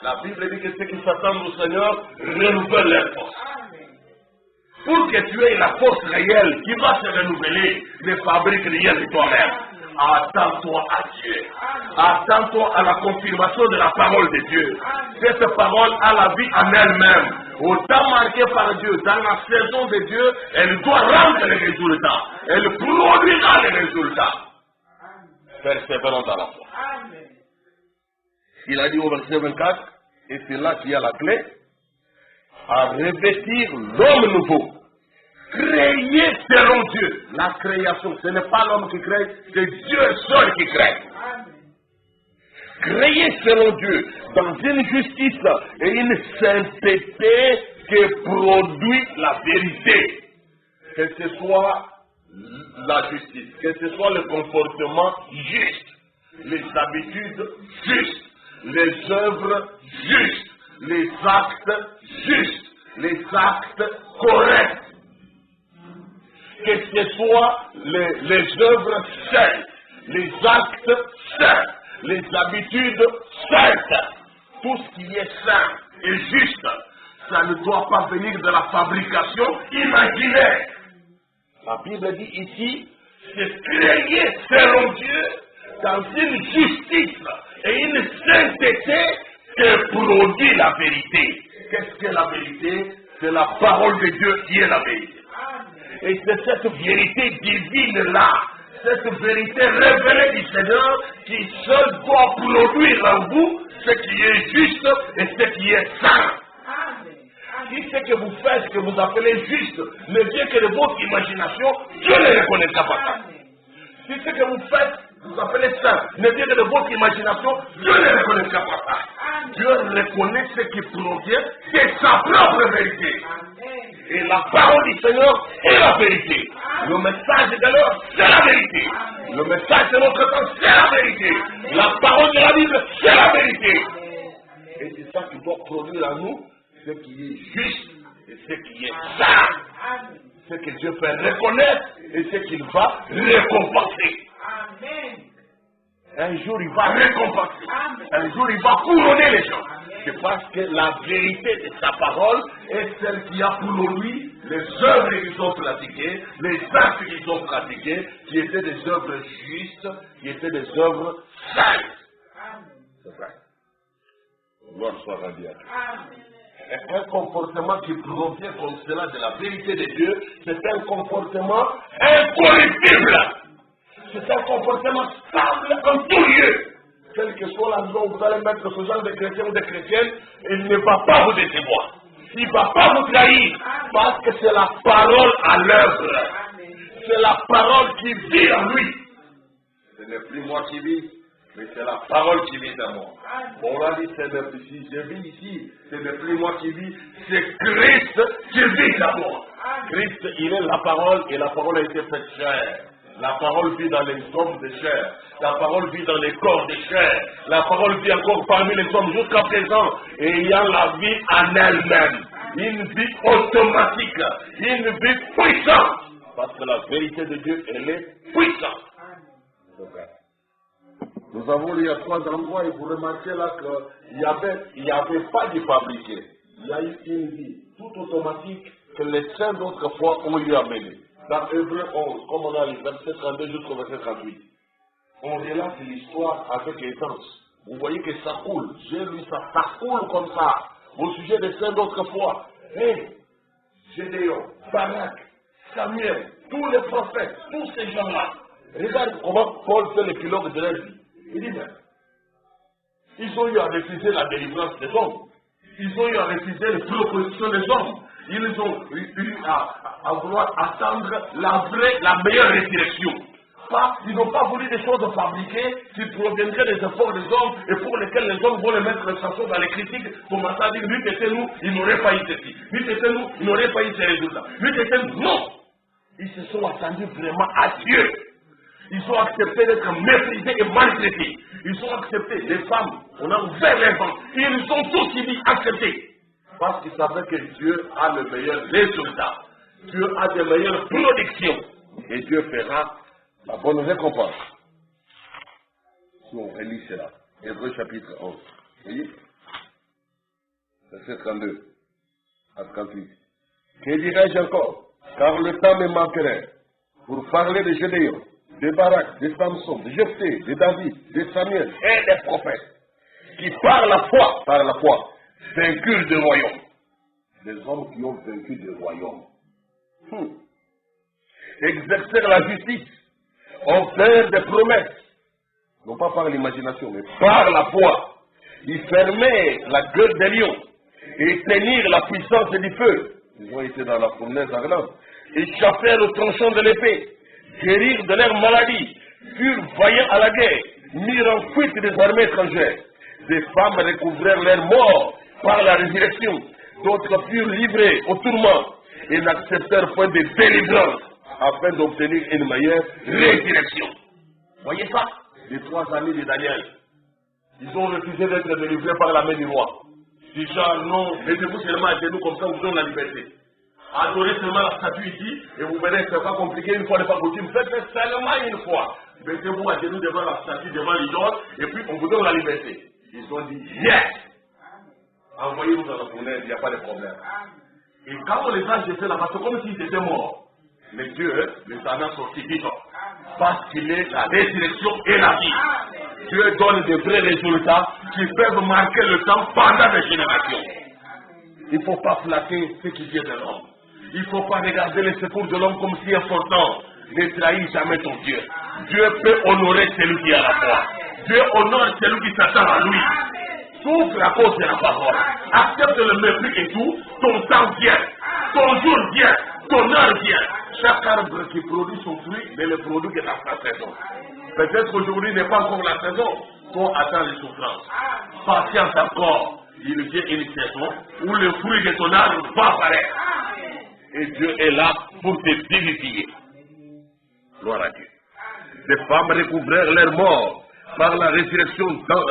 La Bible dit que ceux qui s'attendent au Seigneur renouvellent leur force. Pour que tu aies la force réelle qui va se renouveler, ne fabrique rien de toi-même. Attends-toi à Dieu. Attends-toi à la confirmation de la parole de Dieu. Cette parole a la vie en elle-même. Au temps marqué par Dieu, dans la saison de Dieu, elle doit rendre les résultats. Elle produira les résultats. Persévérons dans la foi. Il a dit au verset 24, et c'est là qu'il y a la clé, à revêtir l'homme nouveau. Créé selon Dieu. La création, ce n'est pas l'homme qui crée, c'est Dieu seul qui crée. Créé selon Dieu, dans une justice et une sainteté qui produit la vérité. Que ce soit la justice, que ce soit le comportement juste, les habitudes justes, les œuvres justes, les actes justes, les actes corrects. Que ce soit les œuvres saintes, les actes saints, les habitudes saintes, tout ce qui est saint et juste, ça ne doit pas venir de la fabrication imaginaire. La Bible dit ici, c'est créé selon Dieu dans une justice et une sainteté qui produit la vérité. Qu'est-ce que la vérité? C'est la parole de Dieu qui est la vérité. Et c'est cette vérité divine-là, cette vérité révélée du Seigneur qui seul doit produire en vous ce qui est juste et ce qui est saint. Si ce que vous faites, que vous appelez juste, ne vient que de votre imagination, Dieu ne reconnaîtra pas ça. Si ce que vous faites, vous appelez ça, ne vient que de votre imagination, Dieu ne reconnaîtra pas ça. Dieu reconnaît ce qui provient de sa propre vérité. Et la parole du Seigneur est la vérité. Le message de l'heure, c'est la vérité. Le message de notre temps, c'est la vérité. La parole de la Bible, c'est la vérité. Et c'est ça qui doit produire en nous ce qui est juste et ce qui est ça. Ce que Dieu fait reconnaître et ce qu'il va récompenser. Un jour, il va récompenser. Un jour, il va couronner les gens. C'est parce que la vérité de sa parole est celle qui a pour lui les œuvres qu'ils ont pratiquées, les actes qu'ils ont pratiqués, qui étaient des œuvres justes, qui étaient des œuvres saintes. C'est vrai. Gloire soit rendue à Dieu. Un comportement qui provient comme cela de la vérité de Dieu, c'est un comportement incorruptible. C'est un comportement stable en tout lieu. Quelle que soit la zone où vous allez mettre ce genre de chrétien ou de chrétienne, il ne va pas vous décevoir. Il ne va pas vous trahir. Parce que c'est la parole à l'œuvre. C'est la parole qui vit en lui. Ce n'est plus moi qui vis, mais c'est la parole qui vit en moi. On l'a dit, si je vis ici, ce n'est plus moi qui vis, c'est Christ qui vit en moi. Christ, il est la parole et la parole a été faite chair. La parole vit dans les hommes de chair. La parole vit dans les corps de chair. La parole vit encore parmi les hommes jusqu'à présent, ayant la vie en elle-même. Une vie automatique. Une vie puissante. Parce que la vérité de Dieu, elle est puissante. Nous avons lu à 3 endroits et vous remarquez là qu'il n'y avait pas de fabriqué. Il y a eu une vie toute automatique que les saints d'autres fois ont eu à mener. Dans Hébreux 11, comme on a le verset 32 jusqu'au verset 38, on relate l'histoire avec aisance. Vous voyez que ça coule. J'ai lu ça, ça coule comme ça. Au sujet des saints d'autres fois. Hey, Gédéon, Barak, Samuel, tous les prophètes, tous ces gens-là. Regarde comment Paul fait l'épilogue de leur vie. Il dit bien, ils ont eu à refuser la délivrance des hommes. Ils ont eu à refuser les propositions des hommes. Ils ont eu à vouloir attendre la meilleure résurrection. Ils n'ont pas voulu des choses fabriquées qui proviendraient des efforts des hommes et pour lesquels les hommes vont les mettre en chanson dans les critiques, commencer à dire, lui était nous, il n'aurait pas eu ceci. Lui était nous, il n'aurait pas eu ces résultats. Lui était nous, non. Ils se sont attendus vraiment à Dieu. Ils ont accepté d'être méprisés et maltraités. Ils ont accepté, les femmes, on a ouvert les vents. Ils ont tous accepté. Parce qu'ils savaient que Dieu a le meilleur résultat. Dieu a de meilleures productions. Et Dieu fera la bonne récompense. Si on relit cela, Hébreux chapitre 11. Vous voyez? Verset 32 à 38. Que dirais-je encore? Car le temps me manquerait pour parler de Gédéon, de Barak, de Samson, de Jephthé, de David, de Samuel et des prophètes qui par la foi, vaincurent des royaumes. Des hommes qui ont vaincu des royaumes. Exercèrent la justice, ont fait des promesses, non pas par l'imagination, mais par la foi. Ils fermaient la gueule des lions et éteignirent la puissance du feu. Ils ont été dans la fournaise ardente. Échappèrent le tranchant de l'épée, guérirent de leur maladie, furent vaillants à la guerre, mirent en fuite des armées étrangères. Des femmes recouvrèrent leur mort par la résurrection. D'autres furent livrés au tourment et n'acceptèrent point de délivrance afin d'obtenir une meilleure résurrection. Voyez ça? Les 3 amis de Daniel, ils ont refusé d'être délivrés par la main du roi. Ils disent non, mettez-vous seulement à genoux comme ça, vous donnez la liberté. Adorez seulement la statue ici et vous verrez que ce n'est pas compliqué une fois n'est pas coutume. Faites seulement une fois. Mettez-vous à genoux devant la statue, devant l'idole et puis on vous donne la liberté. Ils ont dit yes! Envoyez-nous dans la fournaise, il n'y a pas de problème. Et quand on les a jetés là-bas, c'est comme s'ils étaient morts. Mais Dieu les en a sortis vivants. Parce qu'il est la résurrection et la vie. Dieu donne de vrais résultats qui peuvent marquer le temps pendant des générations. Il ne faut pas flatter ce qui vient de l'homme. Il ne faut pas regarder les secours de l'homme comme si important. Ne trahis jamais ton Dieu. Dieu peut honorer celui qui a la foi. Dieu honore celui qui s'attend à lui. Souffre à cause de la parole. Accepte le mépris et tout. Ton temps vient. Ton jour vient. Ton heure vient. Chaque arbre qui produit son fruit, mais le produit est dans sa saison. Peut-être aujourd'hui n'est pas encore la saison. Toi, attends les souffrances. Patience encore. Il vient une saison où le fruit de ton arbre va apparaître. Et Dieu est là pour te vivifier. Gloire à Dieu. Des femmes recouvrèrent leur mort par la résurrection, par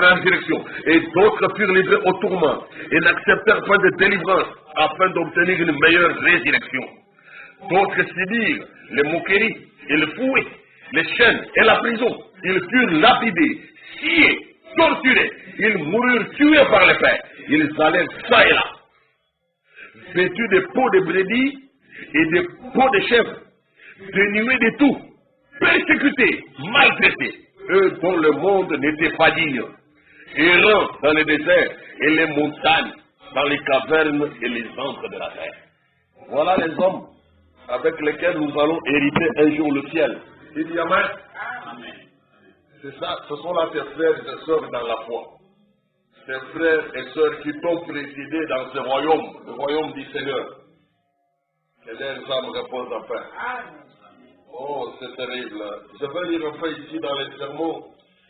la résurrection, et d'autres furent livrés au tourment et n'acceptèrent pas de délivrance afin d'obtenir une meilleure résurrection. D'autres subirent les moqueries et le fouet, les chaînes et la prison. Ils furent lapidés, sciés, torturés. Ils moururent tués par l'épée. Ils allèrent ça et là, vêtus de peaux de brebis et de peaux de chèvres, dénués de tout, persécutés, maltraités, eux dont le monde n'était pas digne, errant dans les déserts et les montagnes, dans les cavernes et les antres de la terre. Voilà les hommes avec lesquels nous allons hériter un jour le ciel. Il dit Amen. C'est ça, ce sont là tes frères et tes sœurs dans la foi. Tes frères et sœurs qui t'ont précédé dans ce royaume, le royaume du Seigneur. Que leurs âmes reposent en paix. Oh, c'est terrible. Je vais lire un peu ici dans les sermons,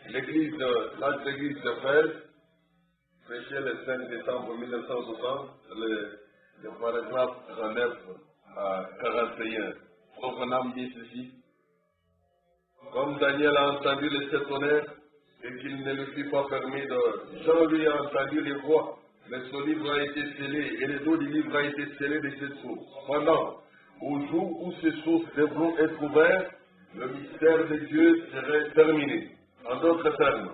l'église de Fès, prêché le 5 décembre 1960, le paragraphe 39 à 41. Provenam dit ceci. Comme Daniel a entendu les sept tonnerres et qu'il ne lui fut pas permis de... Jean lui a entendu les voix, mais son livre a été scellé et le dos du livre a été scellé de cette source. Pendant, au jour où ces sources devront être ouvertes, le mystère de Dieu serait terminé. En d'autres termes,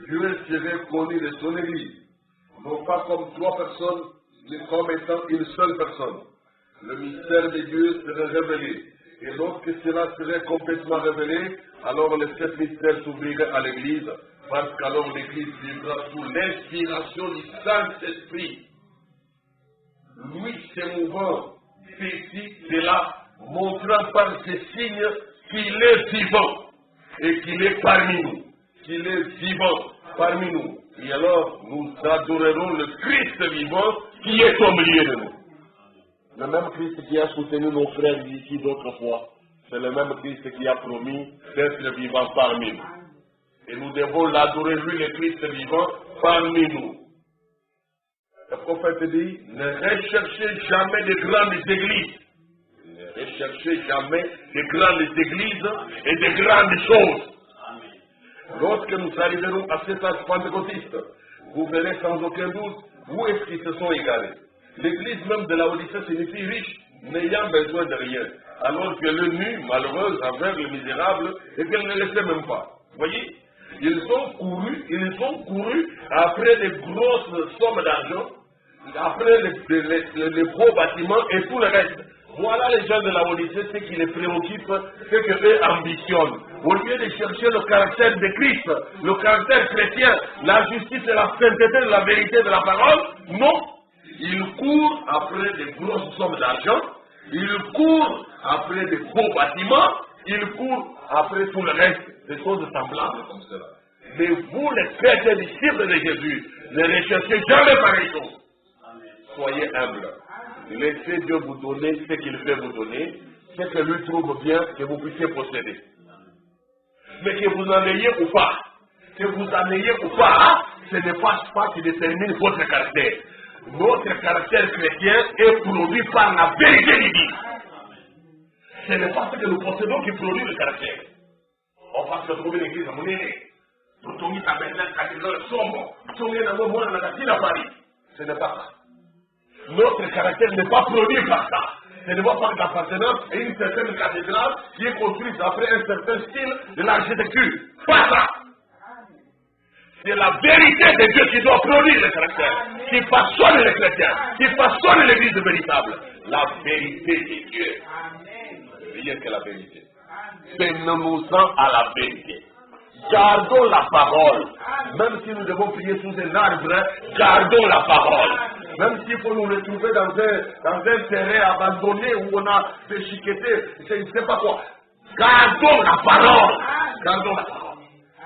Dieu serait connu de son Église, non pas comme trois personnes, mais comme étant une seule personne. Le mystère de Dieu serait révélé. Et lorsque cela serait complètement révélé, alors les sept mystères s'ouvriraient à l'Église, parce qu'alors l'Église vivra sous l'inspiration du Saint-Esprit. Lui s'émouvant, ceci, cela, montrant par ses signes qu'il est vivant et qu'il est parmi nous. Qu'il est vivant parmi nous. Et alors, nous adorerons le Christ vivant qui est au milieu de nous. Le même Christ qui a soutenu nos frères ici d'autrefois, c'est le même Christ qui a promis d'être vivant parmi nous. Et nous devons l'adorer, lui, le Christ vivant, parmi nous. Le prophète dit, ne recherchez jamais de grandes églises. Ne recherchez jamais de grandes églises et de grandes choses. Lorsque nous arriverons à cet âge pentecôtiste, vous verrez sans aucun doute où est-ce qu'ils se sont égarés. L'église même de la Odyssée signifie riche, n'ayant besoin de rien. Alors qu'elle est nue, malheureuse, aveugle, misérable, et qu'elle ne le sait même pas. Vous voyez, ils ont couru après les grosses sommes d'argent, après les beaux bâtiments et tout le reste. Voilà les gens de la Odyssée, ce qui les préoccupe, ce qu'eux ambitionnent. Au lieu de chercher le caractère de Christ, le caractère chrétien, la justice et la sainteté de la vérité de la parole, non. Ils courent après des grosses sommes d'argent, ils courent après des beaux bâtiments, ils courent après tout le reste, des choses semblables comme cela. Mais vous, les chrétiens disciples de Jésus, ne recherchez jamais pareille chose. Soyez humbles. Laissez Dieu vous donner ce qu'il veut vous donner, ce que lui trouve bien que vous puissiez posséder. Mais que vous en ayez ou pas, ce n'est pas ça qui détermine votre caractère. Notre caractère chrétien est produit par la vérité divine. Ce n'est pas ce que nous possédons qui produit le caractère. On va se trouver l'église à Monéré. Nous tombons à Bernard, à Bernard, sombre. Nous tombons à Momo, à Paris. Ce n'est pas ça. Notre caractère n'est pas produit par ça. Ce n'est pas par l'appartenance à une certaine cathédrale qui est construite après un certain style de l'architecture. Pas ça. C'est la vérité de Dieu qui doit produire le caractère, qui façonne les chrétiens, qui façonne l'église véritable. La vérité de Dieu. Rien que la vérité. Tenons-nous-en à la vérité. Gardons la parole. Même si nous devons prier sous un arbre, gardons la parole. Même s'il faut nous retrouver dans un terrain abandonné où on a déchiqueté, je ne sais pas quoi. Gardons la parole. Gardons la parole.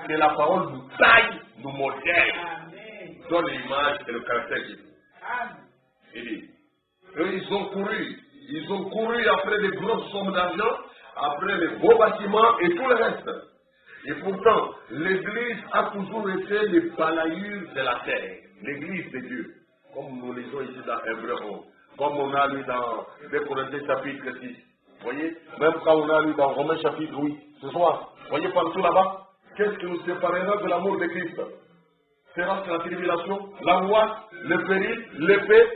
Que la parole nous taille nous modèle, donne l'image et le caractère qu'il faut. Il dit, eux, ils ont couru après des grosses sommes d'argent, après les beaux bâtiments et tout le reste. Et pourtant, l'Église a toujours été les balayures de la terre. L'Église de Dieu, comme nous lisons ici dans Hébreu 11, comme on a lu dans 2 Corinthiens chapitre 6. Vous voyez, même quand on a lu dans Romains chapitre 8, ce soir, vous voyez partout là-bas, qu'est-ce qui nous séparera de l'amour de Christ? Sera-ce la tribulation, l'angoisse, le péril, l'épée,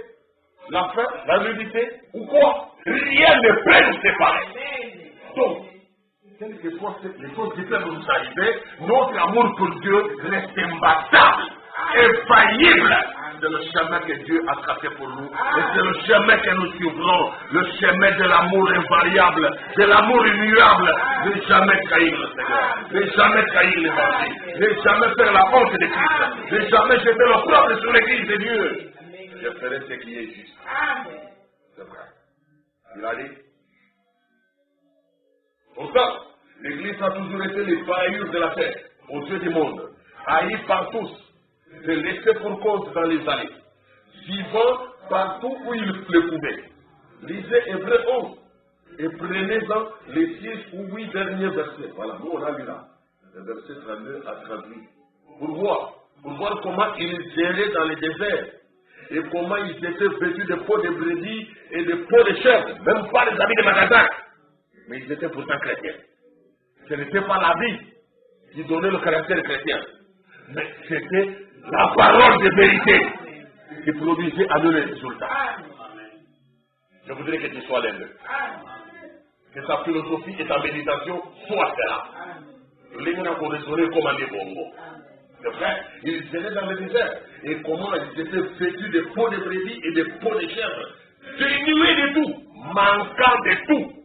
la faim, la nudité, ou quoi? Rien ne peut nous séparer. Donc, quelquefois les choses qui peuvent nous arriver, notre amour pour Dieu reste imbattable, infaillible. C'est le chemin que Dieu a tracé pour nous. Et c'est le chemin que nous suivrons. Le chemin de l'amour invariable, de l'amour immuable. Ne jamais trahir le Seigneur. Ne jamais trahir l'évangile. Ne jamais faire la honte de Christ. Ne jamais jeter l'opprobre sur l'église de Dieu. Je ferai ce qui est juste. C'est vrai. Il a dit. Pourtant, l'église a toujours été les balayures de la terre, aux yeux du monde, haïs par tous, de laisser pour compte dans les allées, vivant partout où il le pouvait. Lisez Hébreu 11 et prenez-en les 6 ou 8 derniers versets. Voilà, nous on a lu là, le verset 32 à 38. Pour voir comment ils géraient dans les déserts et comment ils étaient vêtus de peaux de brebis et de peaux de chèvres, même pas des habits de magasin. Mais ils étaient pourtant chrétiens. Ce n'était pas la vie qui donnait le caractère chrétien, mais c'était la parole de vérité qui produisait à nous les résultats. Je voudrais que tu sois l'un. Que ta philosophie et ta méditation soient cela. Les gens ont raisonné comme un bongo. C'est vrai, ils étaient dans le désert. Et comment ils étaient vêtus de peaux de brebis et de peaux de chèvres, dénués de tout, manquant de tout.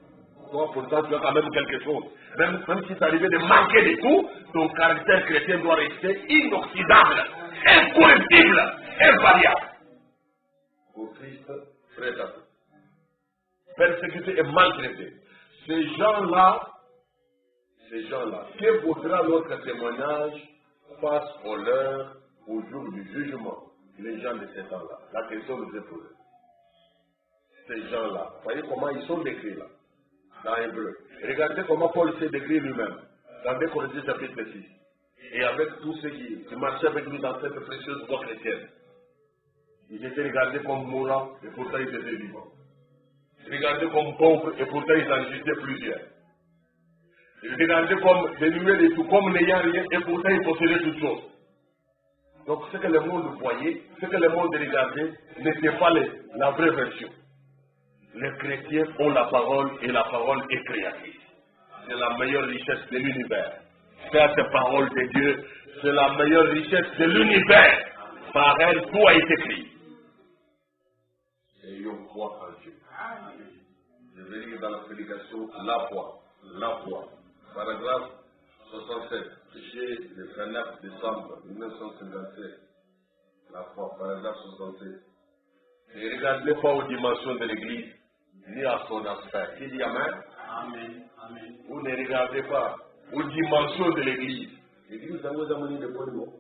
Toi, pourtant, tu as quand même quelque chose. Même si tu arrivé de manquer de tout, ton caractère chrétien doit rester inoxydable, incorruptible, invariable. Pour Christ, prêt à tout. Persécuté et maltraité. Ces gens-là, que vaudra notre témoignage face au leur au jour du jugement? Les gens de ces temps-là. La question nous est posée. Ces gens-là, vous voyez comment ils sont décrits là, dans Hébreu. Regardez comment Paul s'est décrit lui-même, dans 2 Corinthiens chapitre 6. Et avec tous ceux qui marchaient avec lui dans cette précieuse voie chrétienne. Ils étaient regardés comme mourants et pourtant ils étaient vivants. Regardés comme pauvres et pourtant ils en existaient plusieurs. Regardés comme dénués de tout, comme n'ayant rien et pourtant ils possédaient toutes choses. Donc ce que le monde voyait, ce que le monde regardait, n'était pas la vraie version. Les chrétiens ont la parole et la parole est créatrice. C'est la meilleure richesse de l'univers. Cette parole de Dieu, c'est la meilleure richesse de l'univers. Par elle, tout a été écrit. Ayons foi en Dieu. Je vais lire dans la prédication la foi. Paragraphe 67, chez le 29 décembre 1957. La foi, paragraphe 67. Ne regardez pas aux dimensions de l'Église, ni à son aspect. Qui dit Amen? Amen. Amen. Vous ne regardez pas aux dimensions de l'Église. L'Église a vous amené de bon niveau.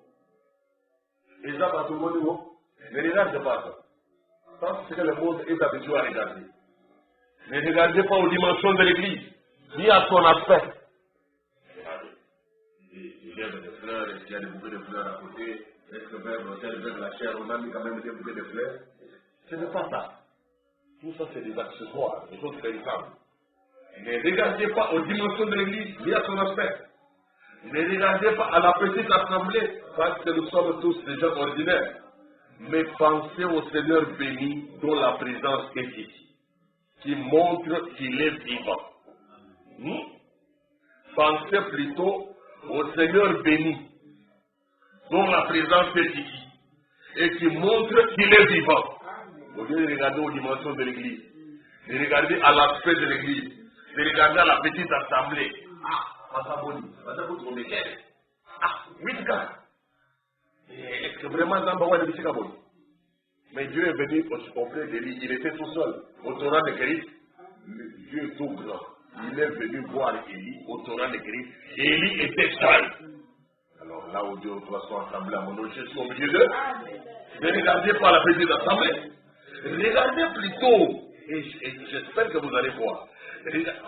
Et ça va tout bon niveau. Ne regardez pas ça. Parce que le monde est habitué à regarder. Ne regardez pas aux dimensions de l'Église, ni à son aspect. Il y a des fleurs, est-ce qu'il y a des bouquets de fleurs à côté? Est-ce que vers l'hôtel, vers la chair, on a mis quand même des bouquets de fleurs? Ce n'est pas ça. Tout ça, c'est des accessoires, des choses véritables. Ne regardez pas aux dimensions de l'Église, ni à son aspect. Ne regardez pas à la petite assemblée, parce que nous sommes tous des gens ordinaires. Mais pensez au Seigneur béni dont la présence est ici, qui montre qu'il est vivant. Pensez plutôt au Seigneur béni dont la présence est ici et qui montre qu'il est vivant. Au lieu de regarder aux dimensions de l'Église, de regarder à l'aspect de l'Église, de regarder à la petite assemblée. On est quel? 8 gars. Est-ce que vraiment Zambawa est de Boni? Mais Dieu est venu auprès de lui, il était tout seul. Au Torah de Christ, Dieu est tout grand. Il est venu voir Élie au Torah de Christ. Et Élie était seul. Alors là où Dieu sont assemblés à mon nom, je suis au milieu d'eux. Ne regardez pas la petite assemblée. Regardez plutôt, et j'espère que vous allez voir,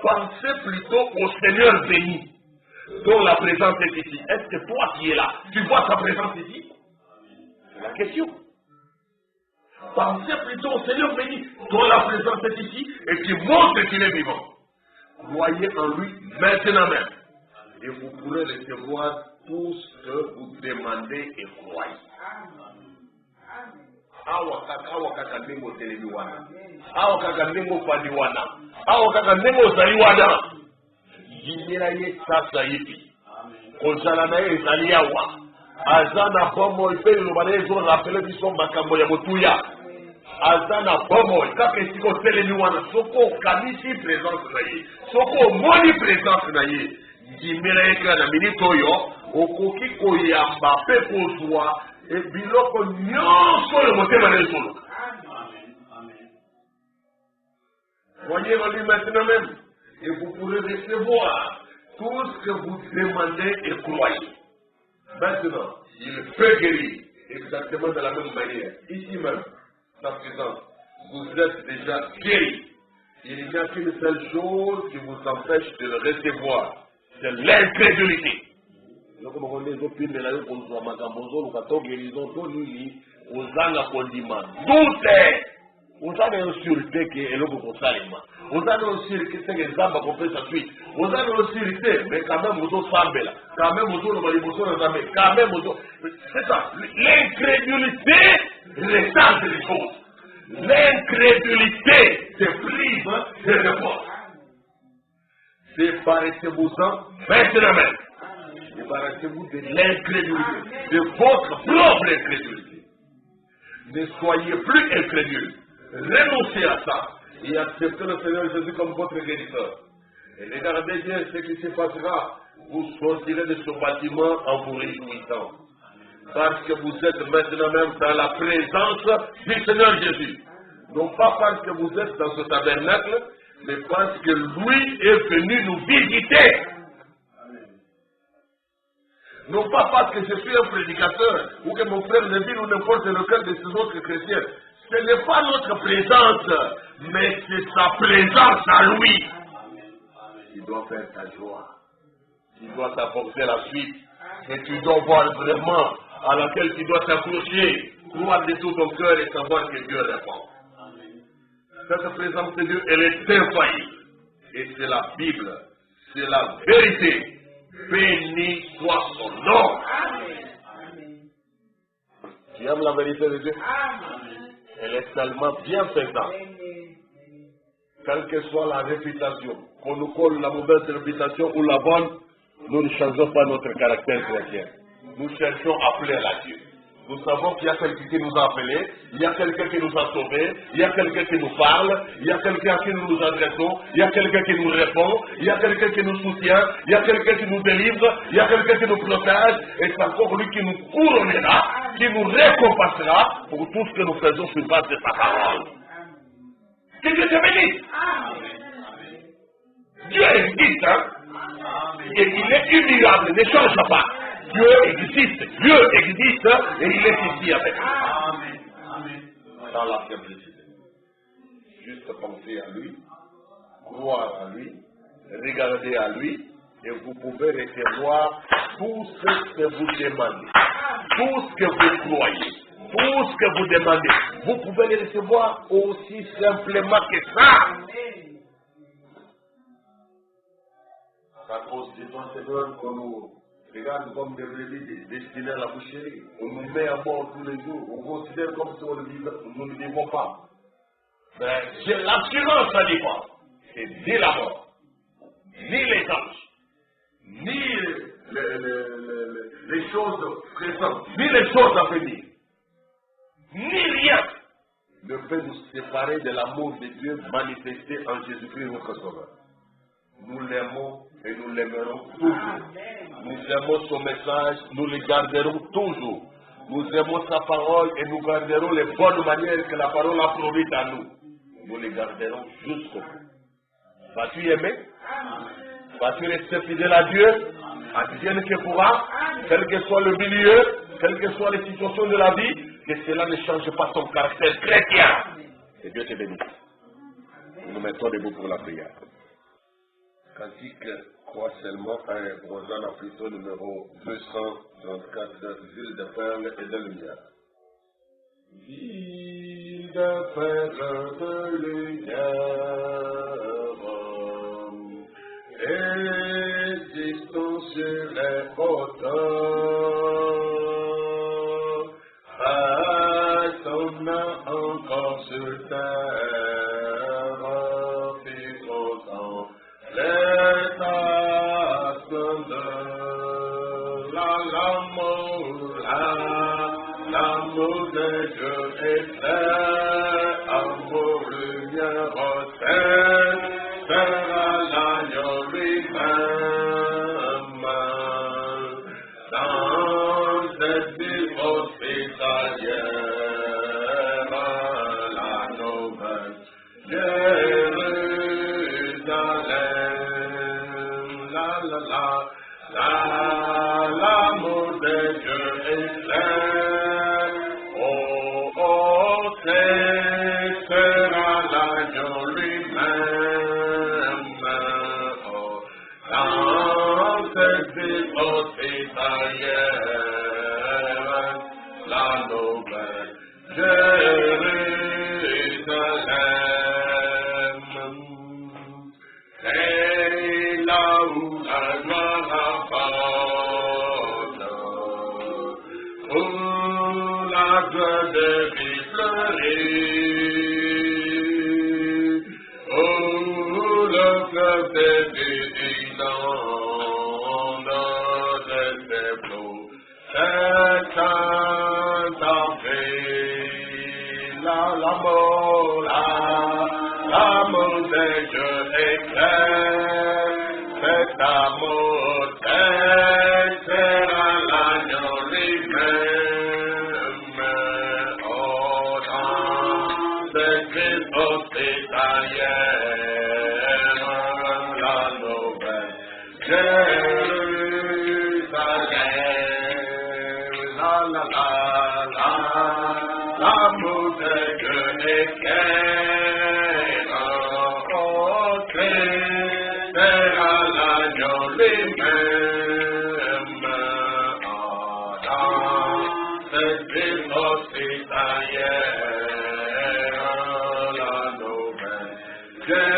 pensez plutôt au Seigneur béni, dont la présence est ici. Est-ce que toi qui es là, tu vois sa présence ici? C'est la question. Pensez plutôt au Seigneur béni, dont la présence est ici, et qui montre qu'il est vivant. Croyez en lui maintenant même. Et vous pourrez recevoir tout ce que vous demandez et croyez. Awa kaka ndenge otelemi wana, awa kaka ndenge ofandi wana, awa kaka ndenge ozali wana, yimela ye sasa yipi kozala na ye ezali awa, aza na bomoi mpe liloba na ye ezorapele biso makambo ya motuya, aza na bomoi kaka esika otelemi wana, soko okanisi présence na ye, soko omoni présence na ye, yimela ye kaka na minute oyo okoki koyamba mpe kozwa biloko nyonso le motema na ezoloka. Voyez en lui maintenant même, et vous pourrez recevoir tout ce que vous demandez et croyez. Maintenant, il peut guérir exactement de la même manière. Ici même, sa présence, vous êtes déjà guéri. Il n'y a qu'une seule chose qui vous empêche de le recevoir, c'est l'incrédulité. Donc, on les opines de la rue pour nous magambozo, nous avons guérison, tout nuli, aux anga condiments. Tout vous avez une sûreté qui est l'eau pour salima. Vous avez une sûreté qui est l'exemple qu'on fait sa suite. Vous avez une sûreté, mais quand même vous avez sambela. Quand même vous avez une quand même vous avez. C'est ça. L'incrédulité ressent les choses. L'incrédulité se prive de réponse. Séparez-vous-en maintenant même. Débarrassez-vous de l'incrédulité, de votre propre incrédulité. Ne soyez plus incrédule. Renoncez à ça et acceptez le Seigneur Jésus comme votre guérisseur. Et regardez bien ce qui se passera. Vous sortirez de ce bâtiment en vous réjouissant. Parce que vous êtes maintenant même dans la présence du Seigneur Jésus. Non pas parce que vous êtes dans ce tabernacle, mais parce que lui est venu nous visiter. Non pas parce que je suis un prédicateur ou que mon frère Neville ou n'importe lequel de ces autres chrétiens. Ce n'est pas notre présence, mais c'est sa présence à lui qui doit faire ta joie, qui doit t'apporter la suite, et tu dois voir vraiment à laquelle tu dois t'accrocher, croire de tout ton cœur et savoir que Dieu répond. Cette présence de Dieu, elle est infaillible. Et c'est la Bible, c'est la vérité. Béni soit son nom. Tu aimes la vérité de Dieu? Elle est tellement bienfaisante. Quelle que soit la réputation, qu'on nous colle la mauvaise réputation ou la bonne, nous ne changeons pas notre caractère chrétien. Nous cherchons à plaire à Dieu. Nous savons qu'il y a quelqu'un qui nous a appelés, il y a quelqu'un qui nous a sauvés, il y a quelqu'un qui nous parle, il y a quelqu'un à qui nous nous adressons, il y a quelqu'un qui nous répond, il y a quelqu'un qui nous soutient, il y a quelqu'un qui nous délivre, il y a quelqu'un qui nous protège, et c'est encore lui qui nous couronnera, qui nous récompensera pour tout ce que nous faisons sur base de sa parole. Que Dieu te bénisse. Dieu existe, hein? Et il est immuable, ne change pas. Dieu existe et il est ici avec nous. Dans la simplicité. Juste penser à lui, croire à lui, regarder à lui, et vous pouvez recevoir tout ce que vous demandez, tout ce que vous croyez, tout ce que vous demandez. Vous pouvez le recevoir aussi simplement que ça. À cause de ton Seigneur qu'on nous regarde comme des brebis destinées à la boucherie. On nous met à mort tous les jours. On considère comme si nous ne vivons pas. Mais j'ai l'assurance à dire pas. C'est ni la mort, ni les anges, ni les choses présentes, ni les choses à venir, ni rien ne peut nous séparer de l'amour de Dieu manifesté en Jésus-Christ notre Sauveur. Nous l'aimons et nous l'aimerons toujours. Nous aimons son message, nous le garderons toujours. Nous aimons sa parole et nous garderons les bonnes manières que la parole a produites à nous. Nous les garderons jusqu'au bout. Vas-tu aimer? Vas-tu rester fidèle à Dieu? Advienne que pourra? quel que soit le milieu, quelles que soient les situations de la vie, que cela ne change pas ton caractère chrétien. Que Dieu te bénisse. Nous nous mettons debout pour la prière. Cantique, crois seulement à un Rosanne Africain numéro 234, ville de perles et de lumière. Ville de perles de lumière, existons sur les hauteurs, restons encore sur terre, vivons l'état splendeur, l'amour de Dieu est clair, amour, lumière, terre, sera l'agneau lui-même. Dans cette ville hospitalière, la nouvelle Jérusalem, l'amour de Dieu est clair. Oh, c'est sera l'agneau lui-même. Oh, dans cette ville hospitalière, la nouvelle Jérusalem. C'est là où la gloire apporte, où la joie de vie fleurit, où le fleuve de vie inonde de ses flots. C'est un entrée, l'amour de Dieu est clair, cet amour sera l'agneau lui-même. Oh, dans cette ville hospitalière, la nouvelle Jérusalem, l'amour de Dieu est clair, oh, sera l'agneau lui-même. Dans cette ville hospitalière, la nouvelle Jérusalem.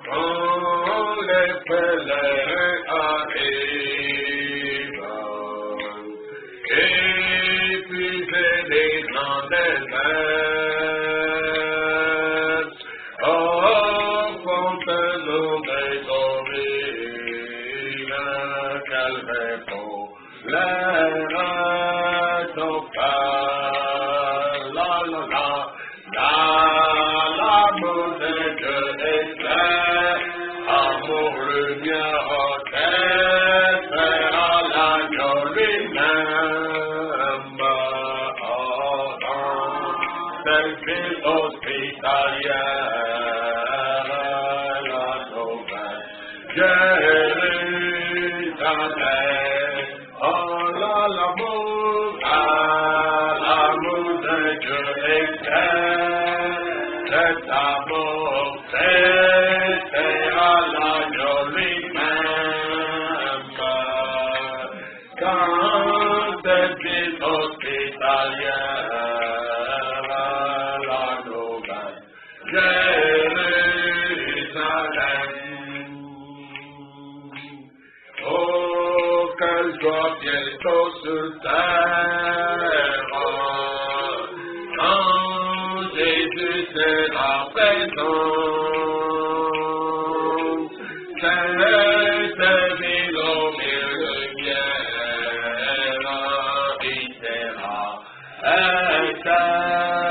Quand les pèlerins arrivent, épuisés des grands déserts, oh, fontaine des orines, qu'elle répond, l'air son père, l'amour de Dieu est clair, amour, lumière, terre, sera l'agneau lui-même. Oh, dans cette ville hospitalière, la nouvelle Jérusalem. Oh, l'amour de Dieu est clair, cet amour sera l'agneau lui-même. Quand cette ville hospitalière, la nouvelle Jérusalem. Oh, qu'elle soit bientôt sur terre, quand Jésus sera présent. Cette ville au milieu de lumière, il sera éternellement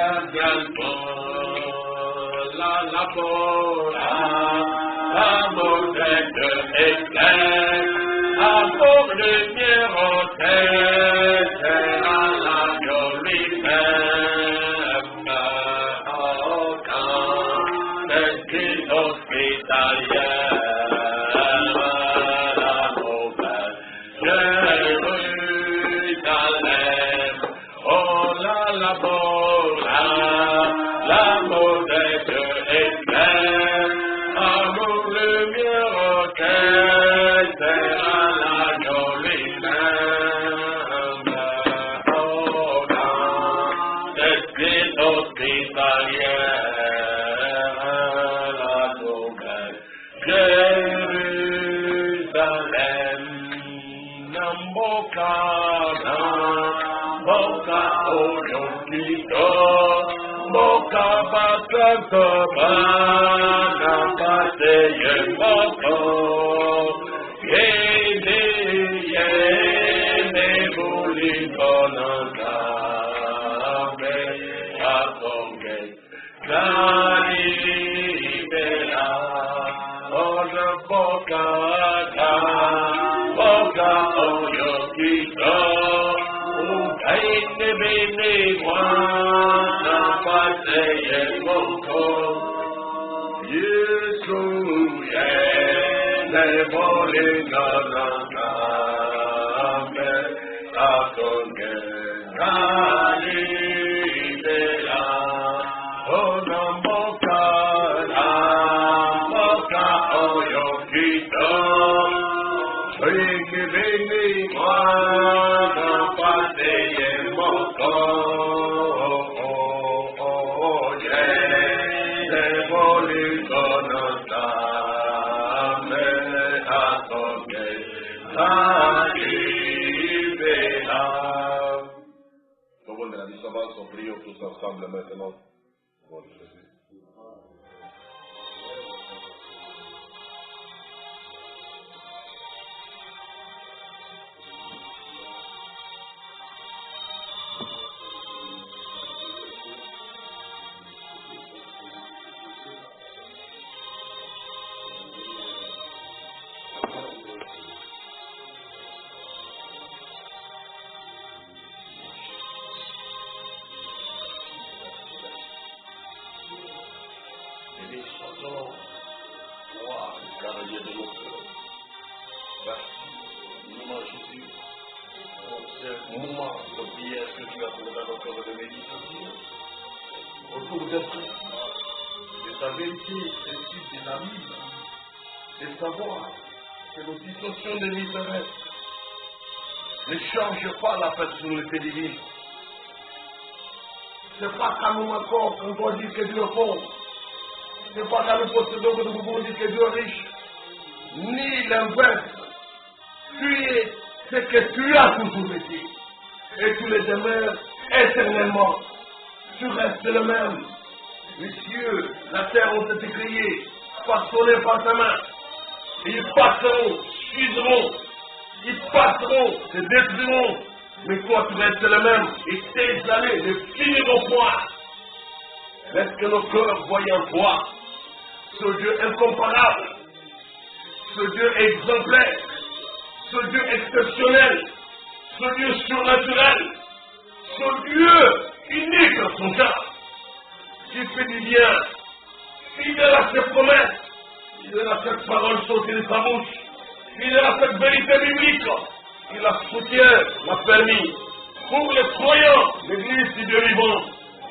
l'amour de Dieu est clair, amour lumière au terre, sera l'agneau lui-même. Oh, quand cette ville hospitalière, l'amour éternel, amour lumière auquel sera la jolie main. Oh, dans l'esprit hospitalière, la nouvelle Jérusalem, Namboka, Namboka, Oyokito, Boka Basanto, Bana Paseye Moko, Yene, Yene, Bulikonaka, Akonge, Galilea, Ona Boka, Boka, Oyokito, Ukaine Bene, Wana Paseye Moko, Yesu, Yene, Bulikonaka, Akonge, Galilea, Ona Boka, Boka, Oyokito, Oike Bene, Wana Paseye Moko, Yene, Bulikonaka, Akonge, Galilea. Comment de la dissonance, on prie tous ensemble maintenant. Bon, Jésus. Autour de ta vérité, ainsi de la Bible, de savoir que nos situations de vie terrestre ne changent pas la personnalité divine. Ce n'est pas qu'à nous manquons qu'on doit dire que Dieu est pauvre. Ce n'est pas qu'à nous possédons que nous pouvons dire que Dieu est riche. Ni l'inverse. Tu es ce que tu as toujours été. Et tu les demeures éternellement. Tu restes le même. Les cieux, la terre ont été créés, façonnés par ta main. Ils passeront, fuiront, ils passeront, se détruiront. Mais toi, tu restes le même. Et tes années ne finiront point. Laisse que nos cœurs voient en toi ce Dieu incomparable, ce Dieu exemplaire, ce Dieu exceptionnel, ce Dieu surnaturel, ce Dieu unique en son genre, qui fait du bien, fidèle à ses promesses, fidèle à cette parole sortie de sa bouche, fidèle à cette vérité biblique, qui la soutient, l'a permis. Pour les croyants, l'Église du Dieu vivant,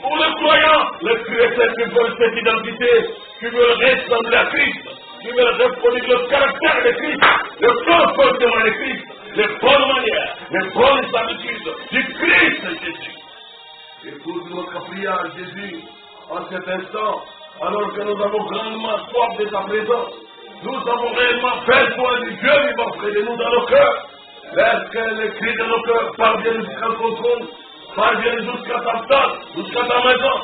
pour les croyants, les chrétiens qui veulent cette identité, qui veulent ressembler à Christ, qui veulent reproduire le caractère de Christ, le comportement de Christ, les bonnes manières, les bonnes habitudes du Christ Jésus. Écoute notre prière, Jésus, en cet instant, alors que nous avons grandement soif de ta présence, nous avons réellement besoin du Dieu vivant près de nous dans nos cœurs. Laisse que les cris de nos cœurs parviennent jusqu'à ton trône, parviennent jusqu'à ta table, jusqu'à ta maison,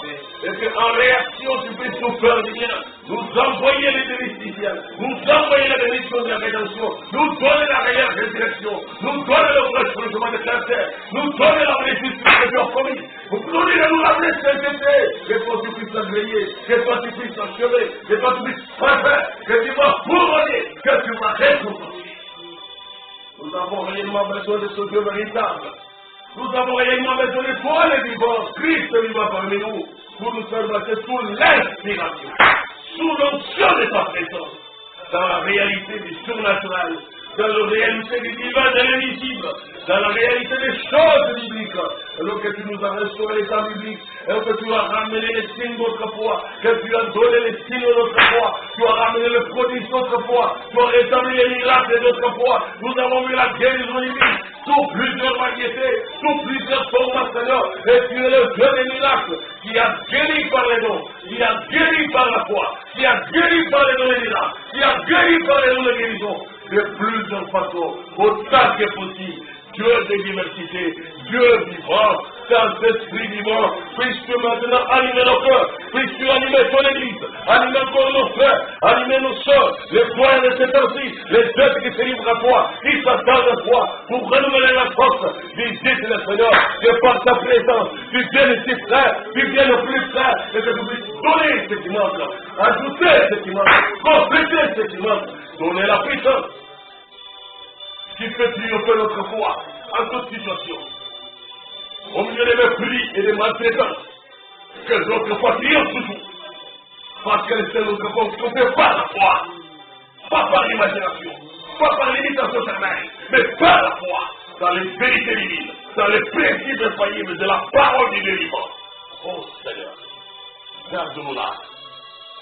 et qu'en réaction tu puisses nous faire du bien, nous envoyer les délices divines, nous envoyer la bénédiction de la rédemption, nous donner la réelle résurrection, nous donner le vrai changement de caractère, nous donner la bénédiction que tu as promis, nous donner nous la sainteté, que toi tu puisses l'agréer, que toi tu puisses achever, que toi tu puisses parfaire, que tu vas couronner, que tu vas récompenser. Nous avons réellement besoin de ce Dieu véritable. Nous avons réellement besoin de toi, le vivant, Christ vivant parmi nous, pour nous faire passer sous l'inspiration, sous l'onction de ta présence, dans la réalité du surnaturel, dans la réalité du divin, de l'invisible, dans la réalité des choses bibliques. Alors que tu nous as restauré l'état biblique, et que tu as ramené les signes d'autrefois, que tu as donné les signes d'autrefois, tu as ramené le prodige d'autrefois, tu as rétabli les miracles d'autrefois. Nous avons vu la guérison divine sous plusieurs variétés, sous plusieurs formats, Seigneur, et tu es le Dieu des miracles, qui a guéri par les dons, qui a guéri par la foi, qui a guéri par les dons des miracles, qui a guéri par les dons de guérison, de plusieurs façons, autant que possible. Dieu de diversité, Dieu vivant, Saint-Esprit vivant, puisses-tu maintenant animer nos cœurs, puisses-tu animer ton Église, animer encore nos frères, animer nos soeurs, les frères de cet ainsi, les êtres qui se livrent à toi, qui s'attendent à toi, pour renouveler la force. Visite le Seigneur, que par ta présence, tu viennes ici frère, tu viennes au plus frère, et que tu puisses donner ce qui manque, ajouter ce qui manque, compléter ce qui manque, donner la puissance qui fait triompher notre foi en toute situation. Au milieu des mépris et des maltraitances, que notre foi triomphe toujours. Parce que c'est notre foi qui ne fait pas la foi, pas par l'imagination, pas par l'imitation charnelle, mais par la foi, dans les vérités divines, dans les principes infaillibles de la parole du Dieu vivant. Oh Seigneur, garde-nous là,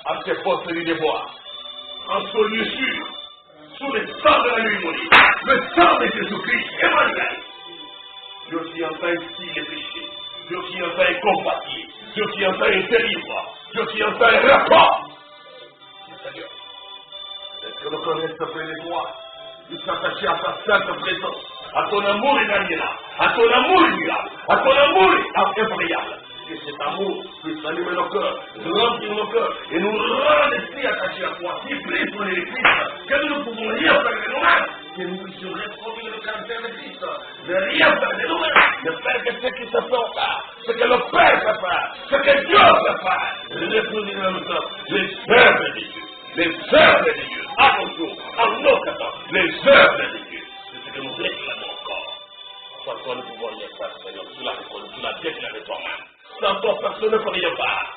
à tes postes du devoir, en ce lieu sûr, sous le sang de la nuit maudite, le sang de Jésus-Christ, Emmanuel. Dieu qui entend ici les péchés, Dieu qui entend et compatit, Dieu qui entend et délivre, Dieu qui entend et répand. Seigneur, est-ce que le cœur reste près de toi, de s'attacher à ta sainte présence, à ton amour inaliénable, à ton amour immuable, à ton amour impréable. Que cet amour puisse allumer nos cœurs, remplir nos cœurs, et nous rendre si attachés à toi, si pris pour l'Église, que nous ne pouvons rien faire de nous-mêmes, que nous puissions reproduire le caractère de Christ, de rien faire de nous-mêmes, de faire que ce qui se fait faire, ce que le Père fait faire, ce que Dieu fait faire, reproduire en même temps les œuvres de Dieu, les œuvres de Dieu, à nos jours, en nos temps, les œuvres de Dieu, c'est ce que nous réclamons encore. Sans toi, nous pouvons rien faire, Seigneur, tu l'as reconnu, tu l'as déclaré toi-même. Sans toi, personne ne peut rien faire.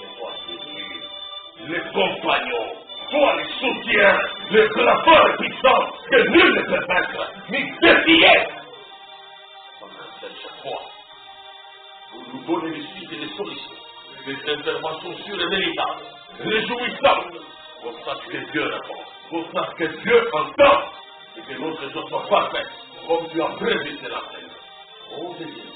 Mais toi, Jésus, les compagnons, toi, les soutiens, les graveurs puissants, que nul ne peut vaincre, ni défier. C'est chaque fois, pour nous donner des suites et des solutions, des interventions sûres et véritables, réjouissantes, pour que Dieu répond, pour que Dieu entend, et que notre jour soit parfait, comme tu as prévu cela, Seigneur. Oh Jésus.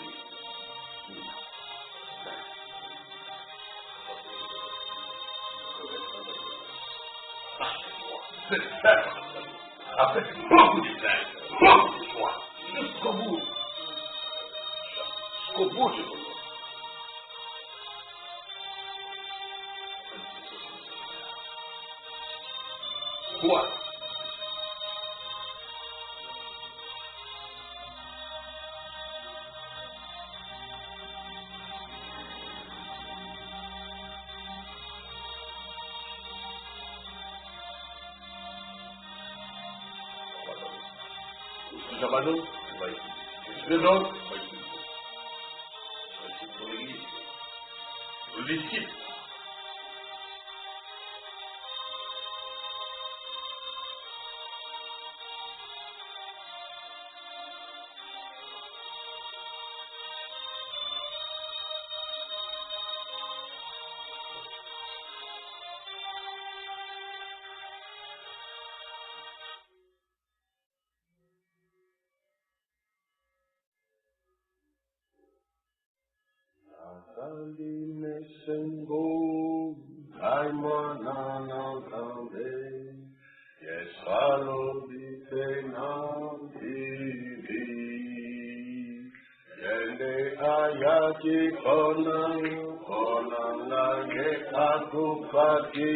C'est ça, avec beaucoup de zèle, beaucoup de joie, jusqu'au bout. Jusqu'au bout du monde. Toi, j'abandonne, je donne, pour l'Église, pour les disciples. Aline sengo, aimana nakande, yesalo bitena bibi, yende ayati konang ye akupati,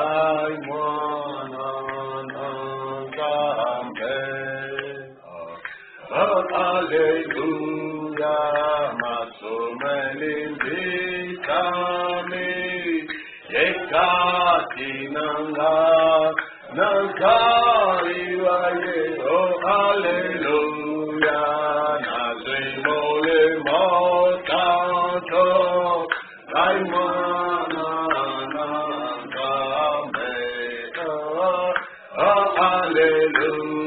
aimana nakande. Hallelujah, Matsumelindikami, Yekati Nanga, Nangariwaye, oh Hallelujah, Nazimole Motanto, Daimana Nangame, oh Hallelujah.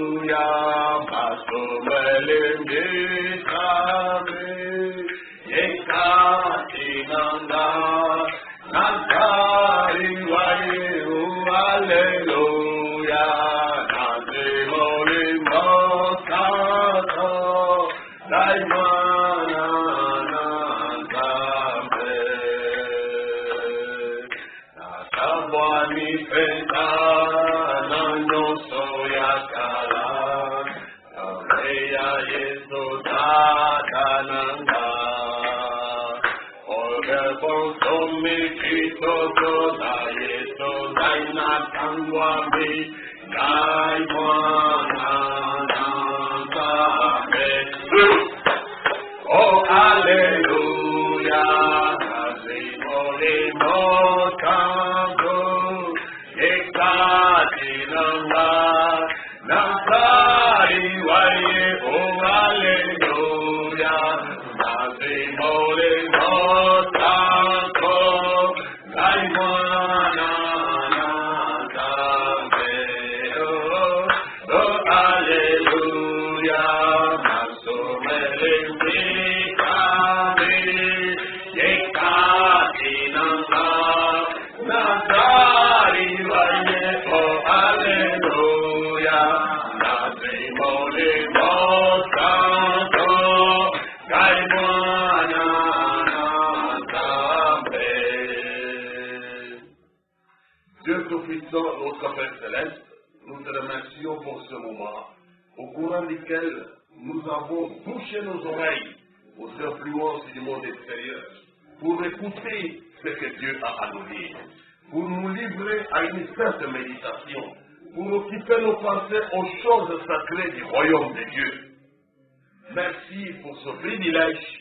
Dieu Tout-Puissant, notre Père Céleste, nous te remercions pour ce moment, au courant duquel nous avons bouché nos oreilles aux influences du monde extérieur, pour écouter ce que Dieu a à nous dire, pour nous livrer à une sainte méditation, pour occuper nos pensées aux choses sacrées du royaume de Dieu. Merci pour ce privilège,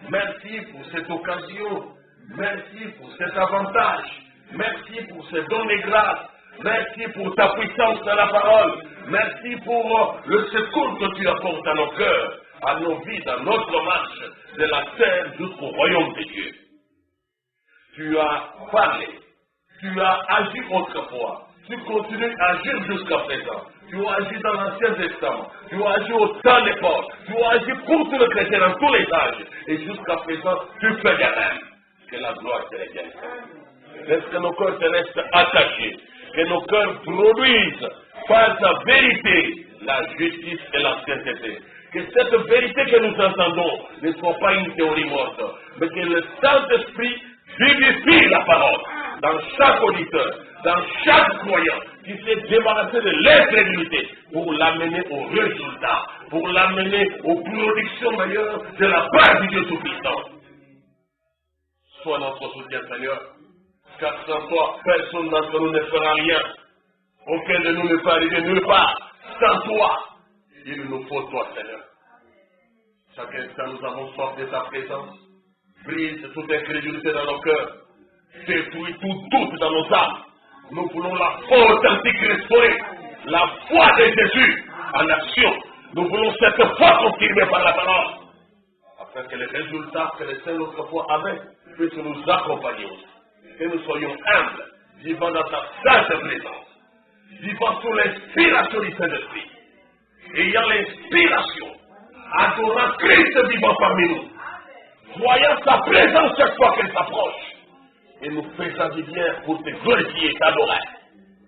merci pour cette occasion, merci pour cet avantage, merci pour ce don de grâce, merci pour ta puissance dans la parole, merci pour le secours que tu apportes à nos cœurs, à nos vies, dans notre marche de la terre jusqu'au royaume de Dieu. Tu as parlé, tu as agi autrefois, tu continues à agir jusqu'à présent. Tu as agi dans l'Ancien Testament, tu as agi au temps des Paul, tu as agi pour tous les chrétiens dans tous les âges, et jusqu'à présent, tu fais de même. Que la gloire te revienne. Laisse que nos cœurs te restent attachés, que nos cœurs produisent par ta vérité la justice et la sainteté. Que cette vérité que nous entendons ne soit pas une théorie morte, mais que le Saint-Esprit vivifie la parole dans chaque auditeur, dans chaque croyant qui s'est débarrassé de l'incrédulité pour l'amener au résultat, pour l'amener aux productions meilleures de la part du Dieu Tout-Puissant. Sois notre soutien, Seigneur, car sans toi, personne d'entre nous ne fera rien. Aucun de nous ne peut arriver nulle part. Sans toi, il nous faut toi, Seigneur. Chaque instant, nous avons soif de ta présence. Brise toute incrédulité dans nos cœurs. Détruis tout doute dans nos âmes. Nous voulons la foi authentique restaurée. La foi de Jésus en action. Nous voulons cette foi confirmée par la parole. Afin que les résultats que les saints autrefois avaient puissent nous accompagner aussi. Que nous soyons humbles, vivant dans ta sainte présence. Vivant sous l'inspiration du Saint-Esprit. Ayant l'inspiration. Adorant Christ vivant parmi nous. Voyant sa présence chaque fois qu'elle s'approche. Et nous faisant du bien pour te glorifier et t'adorer.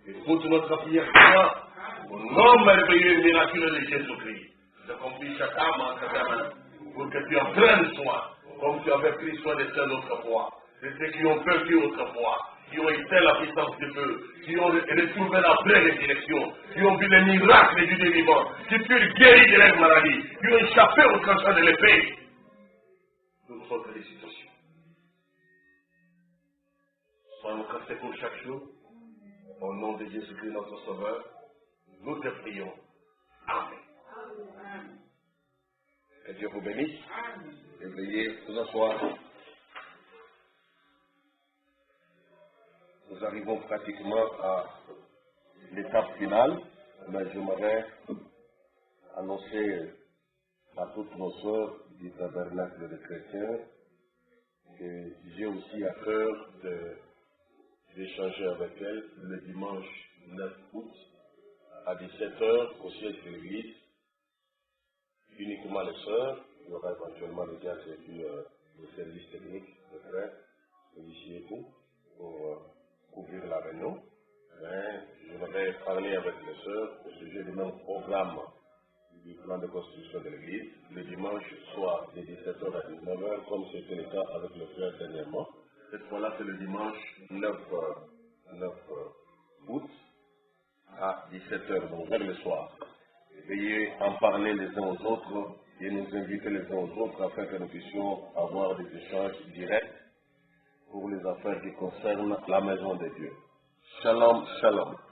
Écoute notre prière toi, au nom merveilleux et miraculeux de Jésus-Christ. J'accomplis chaque âme en sa main, pour que tu en prennes soin, comme tu avais pris soin de celles autrefois, de ceux qui ont perdu autrefois, qui ont été la puissance du feu, qui ont retrouvé la vraie résurrection, qui ont vu les miracles du Dieu vivant, qui furent guéris de leur maladie, qui ont échappé au tranchant de l'épée. Nous nous sommes félicitations. Soyons cassés pour chaque jour. Au nom de Jésus-Christ, notre Sauveur, nous te prions. Amen. Que Dieu vous bénisse. Et veuillez vous asseoir. Nous arrivons pratiquement à l'étape finale, mais j'aimerais annoncer à toutes nos sœurs du tabernacle des chrétiens que j'ai aussi à cœur d'échanger avec elles le dimanche 9 août à 17h au siège de l'église. Uniquement les sœurs, il y aura éventuellement les gars et puis le service technique, les frères, et sœurs, au sujet du même programme du plan de constitution de l'Église, le dimanche soir de 17h à 19h, comme c'était le cas avec le frère dernièrement. Cette fois-là, c'est le dimanche 9 août à 17h, donc vers le soir. Veuillez en parler les uns aux autres et nous inviter les uns aux autres afin que nous puissions avoir des échanges directs pour les affaires qui concernent la maison de Dieu. Shalom, shalom.